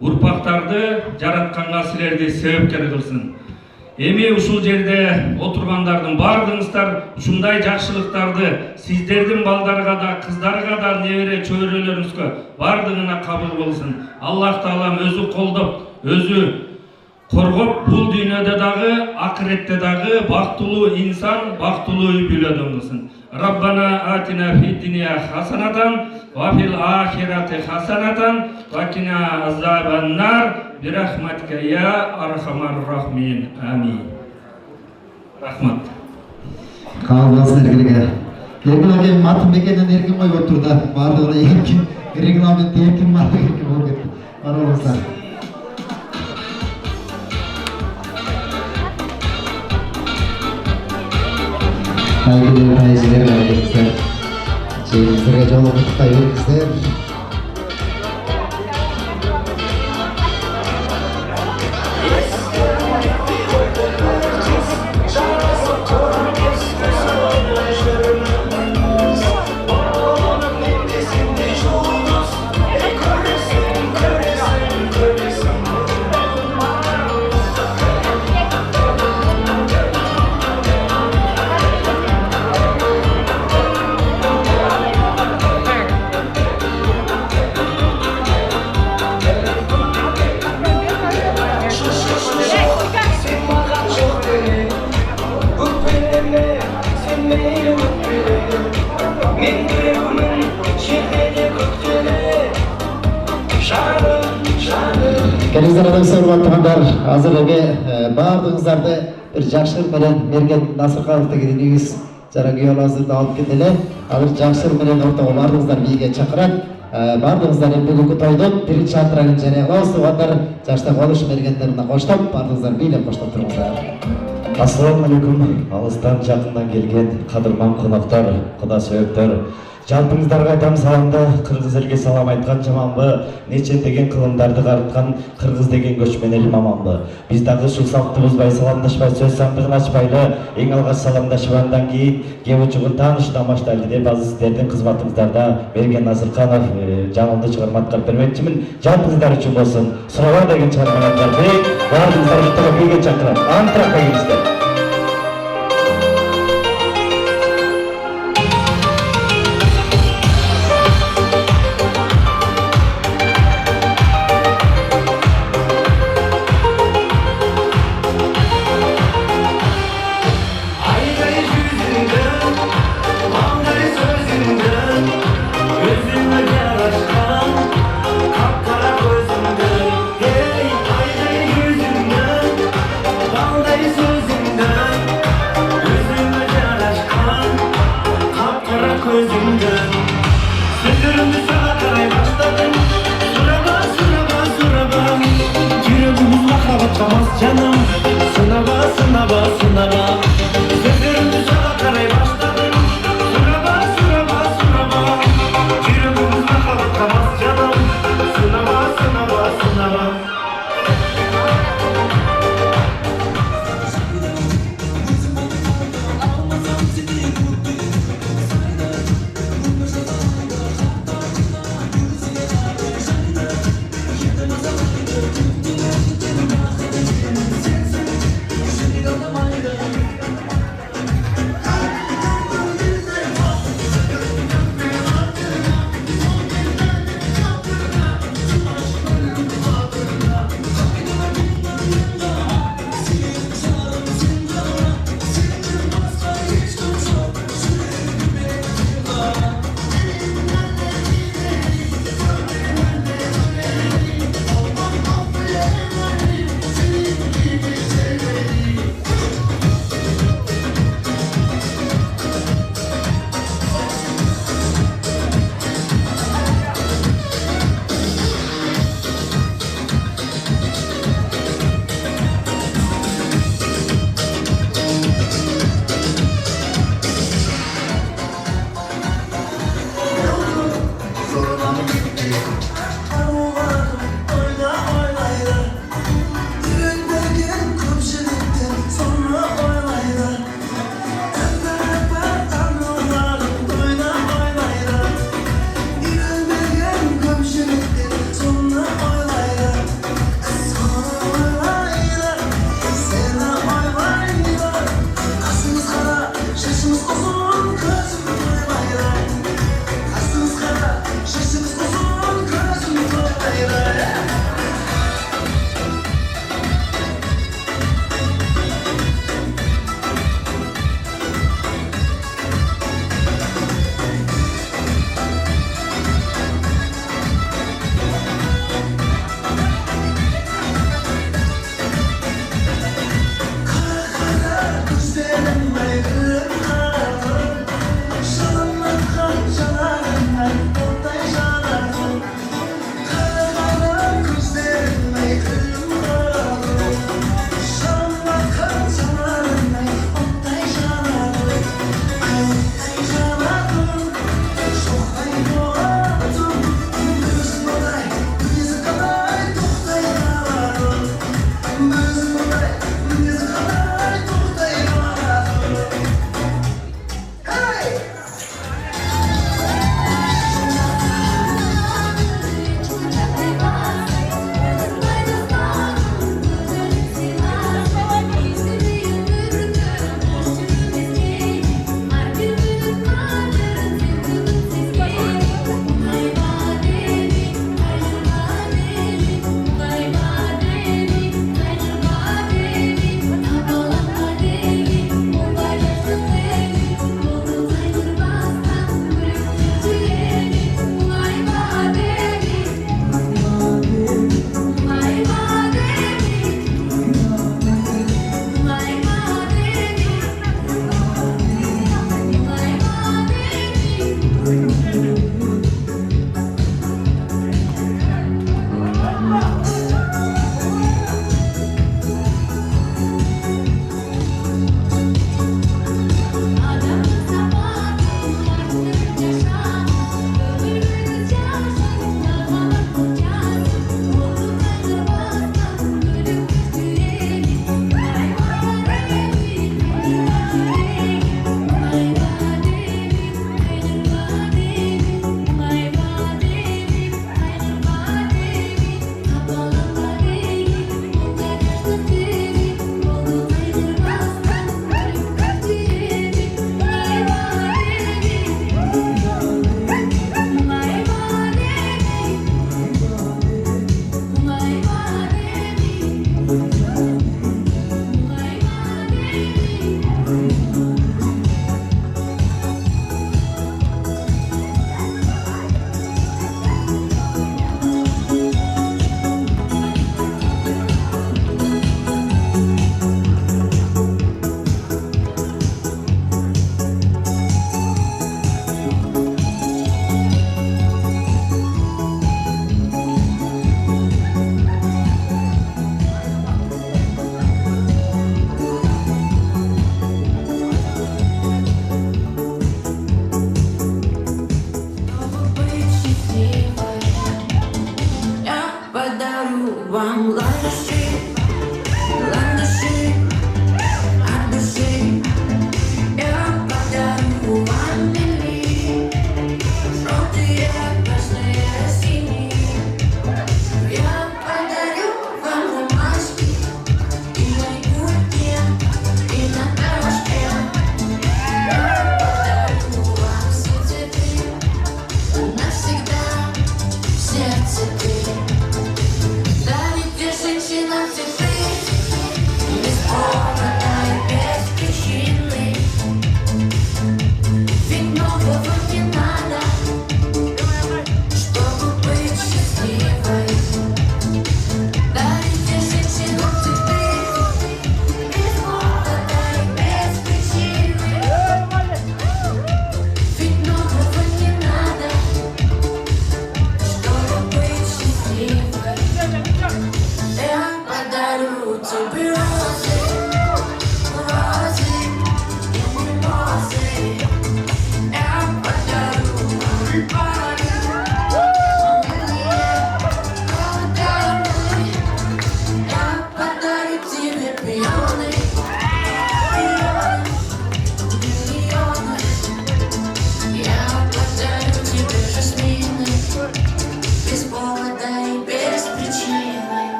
урпактарды жаратканга силерди себепкер кылсын. Эми ушул жерде отургандардын бардыгыңыздар ушундай жакшылыктарды сиздердин балдарга да, кыздарга да, небере чөйрөлөрүңүзгө бардыгына кабыл болсун. Аллах Таалам өзү колдоп, өзү коргоп, бул дүйнөдө дагы, акыретте дагы бактылуу инсан, бактылуу үй бүлөдөн кылсын. Rabbana atina fid dunya hasanatan wa fil akhirati hasanatan wa qina azaban nar bi rahmatika ya arhamar rahimin. Amin. Rahmat. Kavgası erkekler. Erkekler matım bekenden erkek koyup oturdu. Bardığına erkin, reglamenti erkin matı erkek oldu. Aralıslar. Saygıdeğer tayiciler ve arkadaşlar. Şeyimizlere canlı tutkay veririzler. Kendinizden adamsa urbattığanlar hazır eve bağırdığınızlarda bir jakşır menen Mergen Nasırkalov'ta gidiniyiz. Jaragı yol hazırda alıp keteli. Alır jakşır menen ortağı bardığınızlar biyiге çakırat. Bardığınızlar бүгүнкү тойдун биринчи атырагын жарыялабыз. Тугандар жашта болуш мергендерине коштоп, бардığınızlar бийлеп коштоп туруңуздар. Assalamu alaikum. Алыстан жакындан келген кадырман коноктор, куда сөөктөр. Жалпыңыздарга айтам саламды, кыргыз элге салам айткан жаманбы, нече деген кылымдарды карыткан кыргыз деген көчмөн эл маманбы. Биз дагы ушул салтты бузбай саламдашпай, сөз сандыгын ачпайлы, эң алгач саламдашып андан кийин кеп учугун таанышуудан баштайлы деп азыр сиздердин кызматыңыздарда Мерген Назырканов жанымды чыгарма аткарып бермекчимин. Жалпыңыздар үчүн болсун. Сурaba деген чыгармаларды бардыңыздар үчүн бийге чакырам. Антра коюңуздар. Canım sınava sınava sınava sözlerimi sana karay başladım sınava sınava sınava yüreğimizde kalamaz canım sınava sınava sınava Sen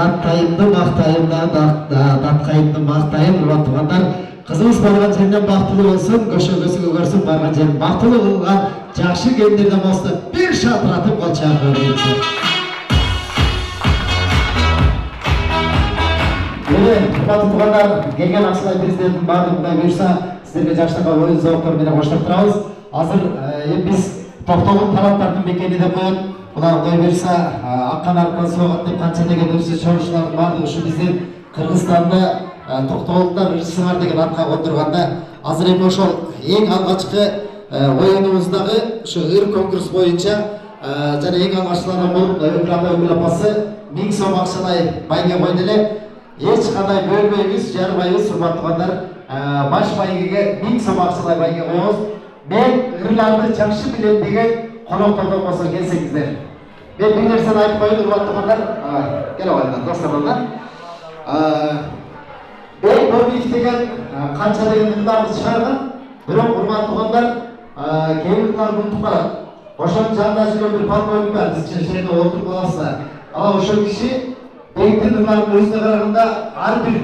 даттайымды мактайым даткайымды мактайым урматтуу туугандар. Кызыбыз барган жеринен бактылуу болсун, көшөгөсү көрсүн, барган жерин бактылуу кылган жакшы келиндерден болсо бир шатыратып кол чаакырып кетсин. Урматтуу туугандар, келген Аксубай президенттин баардыгы Кудай буйрса сиздерге жаштыкка оюн зооктору менен коштоп турабыз. Азыр биз токтогон талаптардын бекени деп коет. Кудай буйрса аккан аркан согат деп канча деген өзү чогулушлардын баардыгы ушу биздин Кыргызстанда токтогулдар ырчысы бар деген атка кондурганда азыр эми ошол эң алгачкы оюнубуздагы ушу ыр конкурс боюнча жана эң алгачкылардан болуп Өкүл апасы 1000 сом акчалай байге койду эле. Эч кандай бөлбөйбүз, жарбайбыз, урматтуу туугандар. Баш байгеге 1000 сом акчалай байге коебуз. Мен ырларды жакшы билем деген коноктордон болсо келсеңиздер. Мен бир нерсени айтып коеюн, урматтуу туугандар. Келип алыңдар, достор. Бек Нурбиев деген канча деген ырларды чыгарган, бирок урматтуу туугандар, кээ бир ырларды унутуп калат. Ошонун жанында жүргөн бир подполковник бар, биз жерде отуруп алабыз. Ошол киши Бектин ырлардын өзүнө караганда ар бир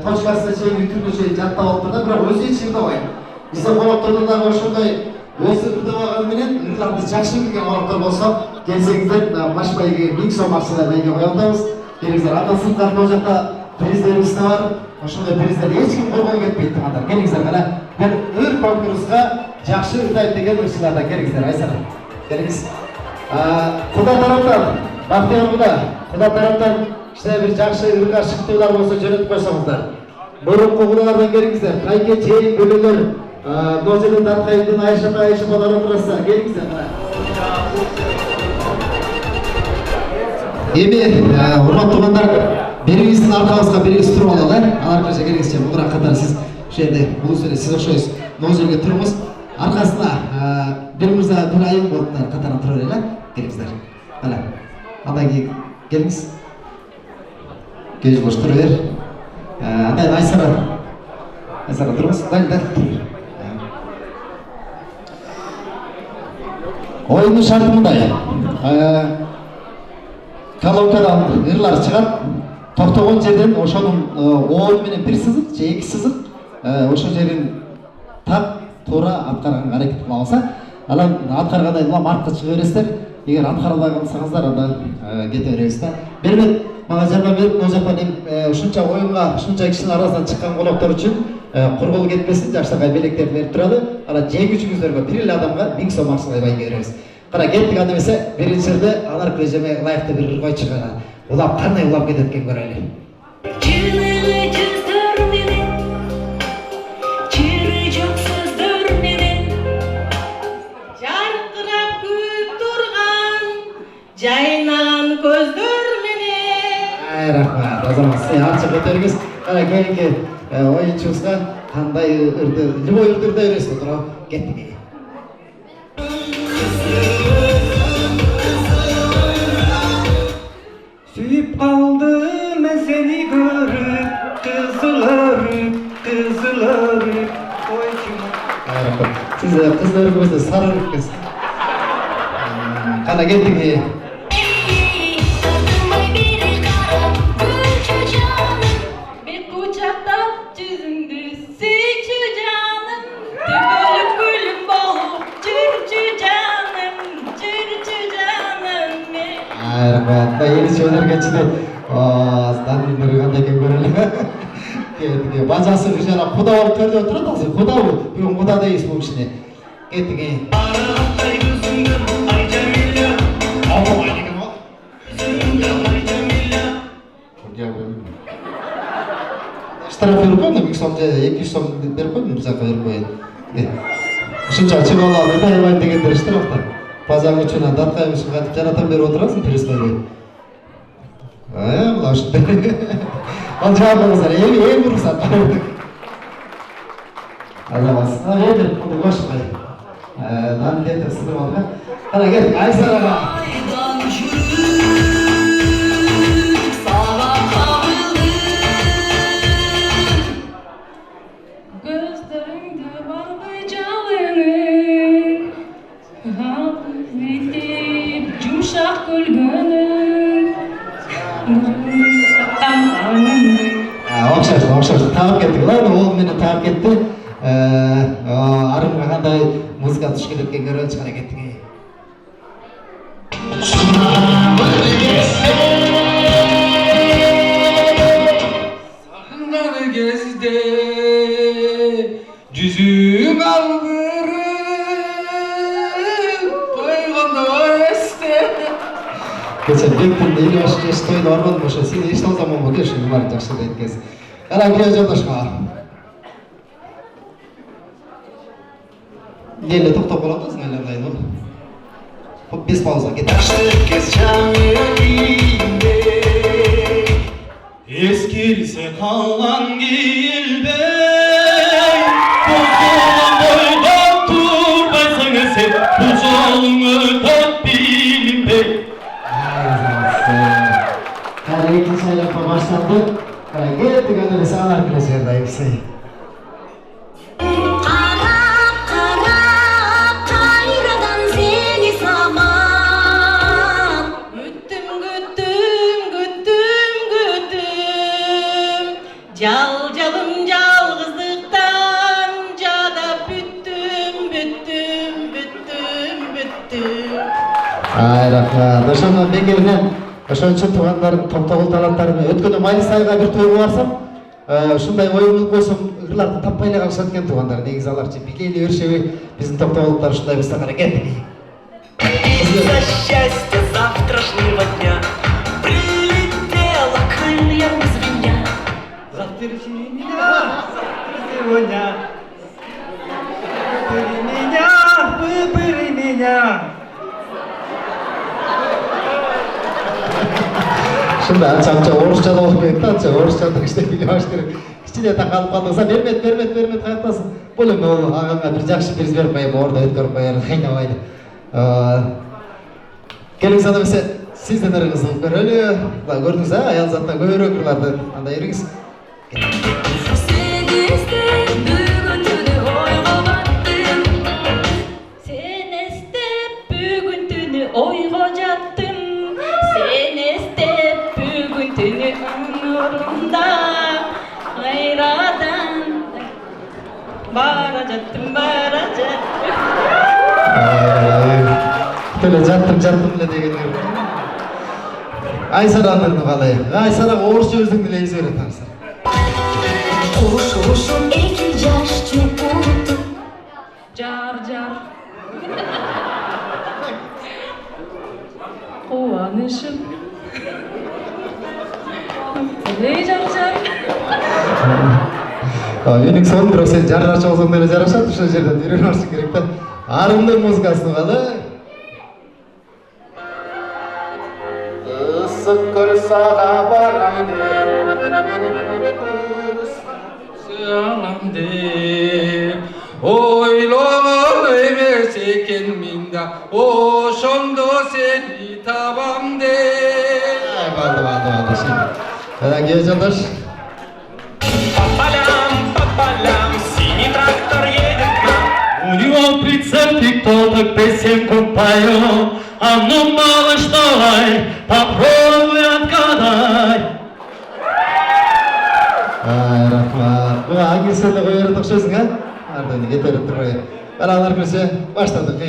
точкасына чейин бүтүнү чейин жаттап алып турду, бирок өзү эч ырдабайт. Биздин коноктордо дагы ошондой өзү ырдабаганы менен ырларды жакшы билген коноктор болсо келсеңиздер, баш байге 1000 сом акчалай байге кое атабыз. Келиңиздер, андан сырткары могу жакта приздерибиз да бар. Ошондой приздер эч ким коргой кетпейт туугандар. Келиңиздер, кана бир ыр конкурска жакшы ырдайт деген ырчылардан келиңиздер, Айсара. Келиңиз. Кудай тараптан, Бактыяр Кудай тараптан кичине бир жакшы ырга шыктуулар болсо жөнөтүп койсоңуздар. Мурунку кудайлардан келиңиздер. Кайке чейин бөлөлөр, Нозелин Даркайдын Айша балары турасыздар. Келиңиздер. Эми урматтуу туугандар, бирибиздин аркабызга бирибиз туруп алалы. Аларкача келиңизчи, бугура катары сиз ошол жерде улус эле сиз окшойсуз. Нозелге туруңуз. Аркасына бир мырза бир айым болуп катарына тура берели. Келиңиздер. Мына. Андан кийин келиңиз. Көз бош тура бер. Андан Айсара туруңуз. Дал. Оюндун шарты мындай. Колонкадан ырлар чыгат. Токтогон жерден ошонун оон менен бир сызык же эки сызык ошол жерин так туура аткарганга аракет кыла алса, анан аткаргандан улам артка чыга бересиздер. Эгер аткарбай калсаңыздар, анда кете беребиз да. Бермек, мага жардам берип, могу жактан ушунча оюнга, ушунча кишинин арасынан чыккан коноктор үчүн кургул кетпесин, жаштакай белектерди берип туралы. Анан жеңүүчүңүздөргө бир эле адамга 1000 сом акчалай байге беребиз. Кара кеттик, анда эмесе биринчи ырды алар көзөмө ылайыктуу бир ыр койчу гана. Улап кандай улап кетет экен көрөлү. Жайнаган көздөр менен. Рахмат. Азамат, сиз ачык өтөрүңүз. Кара кийинки оюнчубузга кандай ырды, любой ырды ырдай бересиз, тура кеттик. Сүйүп калдым мен сени көрүп, кызылырып, ойчу. Сиз кыздар көзү сары экенсиз. Кана кеттик. Рахмат. Ени өнөргөнчү аздан кандай экен көрөлү. Кеттик. Бажасы жана куда болуп төрдө турат азыр. Кудабы? Бүгүн куда дейбиз бул кишини. Кеттик. Штраф берип койдум, 200 сом же 200 сом берип койдум, бир жакка берип коеюн. Ушунча чыгып алып бербейм дегендер штрафта. Пазар үчүн даркайбыз кантип жаратам берип отурасың, перестойбой. Мына ушундай. Ал жабыңыздар, эми уруксат. Азамат, эми кош кой. Нан летер сыдырып алып. Кана кеттик, Айсарага. Yumuşak gölgünün Окшош. Таап кеттик. Ол менен таап кетти. Арымга кандай музыка туш керек экен көрөлү чыгара кеттик. Сагынады кезде жүзүң алдырып койгондо эсте. Geçen Bekir'de yeni yaştaydı orman boşa. Seni işte o zaman bu geçin var jakşı da etkes. Ara geleceğim başka. Neyle top oladınız neyle dayın oğlum? Biz pauza gidelim. Eskirse kalan gilbey Bozulun boyda durbaysan sen Bu yolunu tap bilinbey Kara ikinci ayakta başlandı. Kara geldi gönderdi sağlar bileşer dayım sayı. Calım yalgızlıktan cada büttüm. Ay rahmat. Ошондон Бекерден ошончо туугандардын топтогул таланттарына өткөндө Майрис айга бир тойго барсам, ушундай оюн койсом, ырларды таппай эле калышат экен туугандар. Негизи аларчы билели беришеби, биздин топтогулдар ушундай болсо аракет. За счастье завтрашнего дня прилетела крыльям звеня. Завтрашний меня сегодня. Выбери меня. Шында анча орусча да окуп кетти, анча орусчаны иштеп биле баш керек. Кичине такалып калдыңса, бермет, кайтасың. Бул эми ол ага бир жакшы приз берип коеюн, ордо өткөрүп коеюн, кыйнабайды. Келиңиз анда эмесе сиздин ырыңызды көрөлү. Көрдүңүз, аял заттан көбүрөөк ырларды андай бериңиз. Ойго жаттым, сен эстеп бүгүн түнү ыңырымда кайрадан бара жаттым. Төле жаттым эле деген. Айсаранын калай? Айсарага орусча өзүң эле эзе берет арса. Ушушум эки жаш чукутту. Жар. Кубанычым. Эй жар. Менің соным, бирок сен жарыра чогсоң деле жарашат, ошол жерден үйрөнүп алыш керек да. Арымдын музыкасын калай? Ысык кырсага барам деп ойлогон эмес экенмин да ошондо сени табам деп. Балды. Дорогие жолдаш. По полям, синий трактор едет к нам. У него прицепе кто-то песенку поет. А ну, малыш, давай, попробуй отгадай. Ай, рахмат. Бұл аңгесерлі қойырды ұқшасың, а? Арданы кетеріп тұр қойыр. Қарағылар көрсе, баштадық.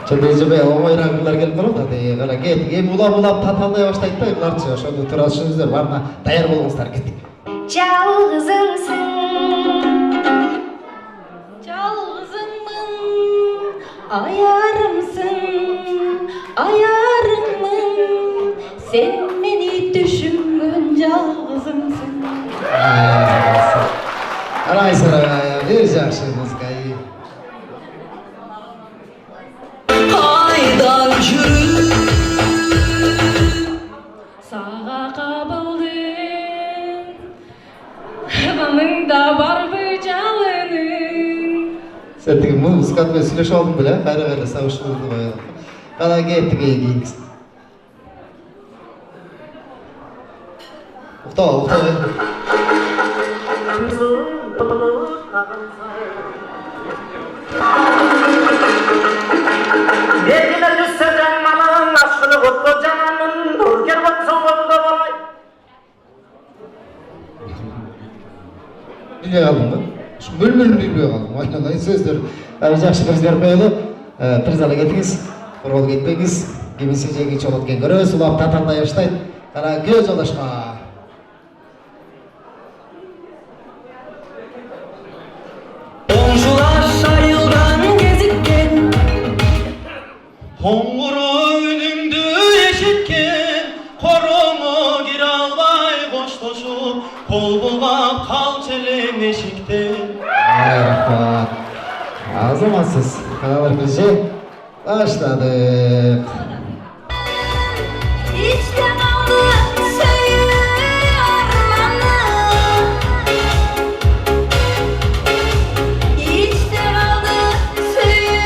Чөндейже бай оңойраңғылар келіп қалады. Қара кеттік. Улап таталдай баштайды да, бұларчы. Ошоны турашыңыздар, барына даяр болыңыздар, кеттік. Жалғызыңсың, аярымсың, сен мені түшүнгөн жалғызыңсың. Арайсыра, бер жақшы музыка. Aydan yürü Sağa kabıldın Kanında var bir calının Sen teki muzikatla söyleşi oldun bile, hayra savaşılırdı bayağı. Kala kettik keyiniz. Ukta. Yerine düşse canmanın, aşkını kutlu cananın, ülker batsa oldu da balay. Bilmeye kaldım mı? Şu bölümünü bilmeye kaldım. Aynen sözler. Жақсы кіріс беріп қойды. Бір залы кетіңіз, бір ол кетпеңіз. Кемесе жеңгенше ол өткен көріс, ұлап татандай ұштайды. Қара көз жолдашқа. Oncular sayıldan gezikken, Hoңғыры үніңді ешіткен, Қорымы кир албай қоштошып, Қол бұлғап қал челен ешіктен. Ай, рахмат. Азаматсыз. Қалар көже. Başladık. İçte kaldı söyü armanım. İçte kaldı söyü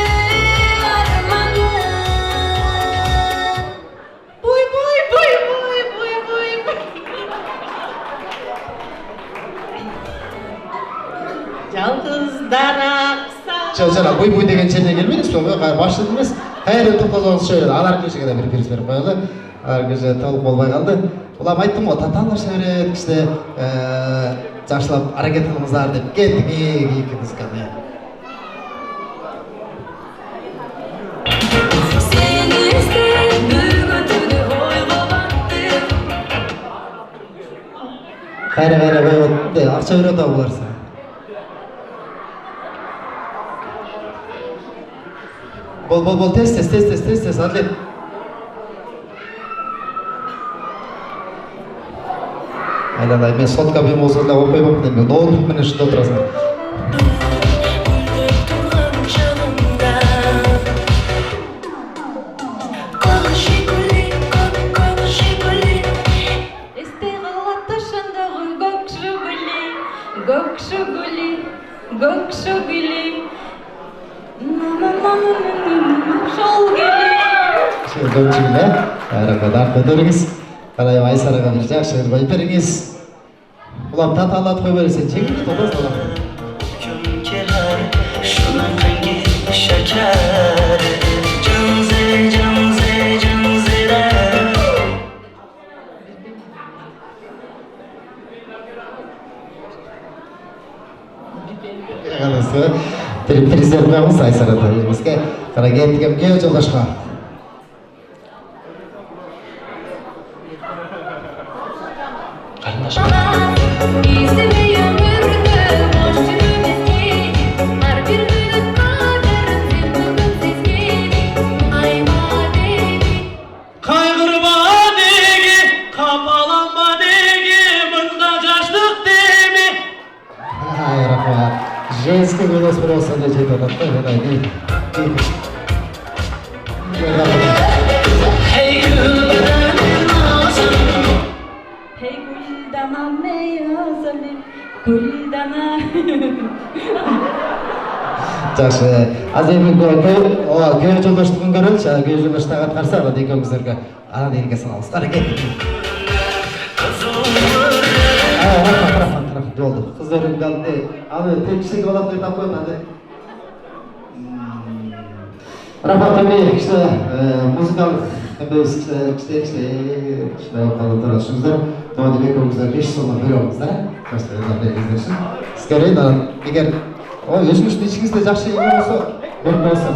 armanım. Buy. Жалғыздар ақса. Жана буй деген жеріне келмейді, сол başladı емес. Қайры тоқталғаныз шөйреді. Алар көшеге де бір перес беріп қойылды. Алар көше толық болмай қалды. Олам айттым ғой, таталар шөйреді, кішті жақшылап әрекет қылыңыздар деп кеттік екіміз қалды. Seni iste бүгінтүні ойға баттым. Қайры қойып, ақша береді ау бұларса. Бол, тез, атлет. Айналай, мен сотқа бем осында оқпай баппын, мен ноутбук менен шында отырасың. Көк шөгілі, шол келі. Көмчігілі, рахмат көтеріңіз. Қалай Айсараға бір жақсы қойып беріңіз. Ұлам таталат қой бересен, чекілі тола сала. Kim keler şunun rengi şeker. Canzire. Қаласы, президентіміз Айсарада елімізге қара кеттігім кеу жолдашқа. Kaygırma degi, kapalanma degi, bunda yaşlık demi. Ай, рахмат. Женский голос просто летит от Hey gülden nazım. Hey güldana meyazalım, güldana. Жақсы. Аз енді көй жолдаштығын көрелші, көй жолдаштығы атқарса, ағады екеуміздерге ана дегенге саналыз. Әрекет. Рахмат, болды. Қыздарың қалды. Аны текшісің қалады деп қойын, ады. Рахмат, кішті музыкалық кішті қалдырады шыңыздар. Тоғады екеуміздер 5 жылына бөлеміздар. Кішті өздеріңіздер үшін. Скорей, егер өзіңізді ішіңізде жақсы еңі болса, көріп болса,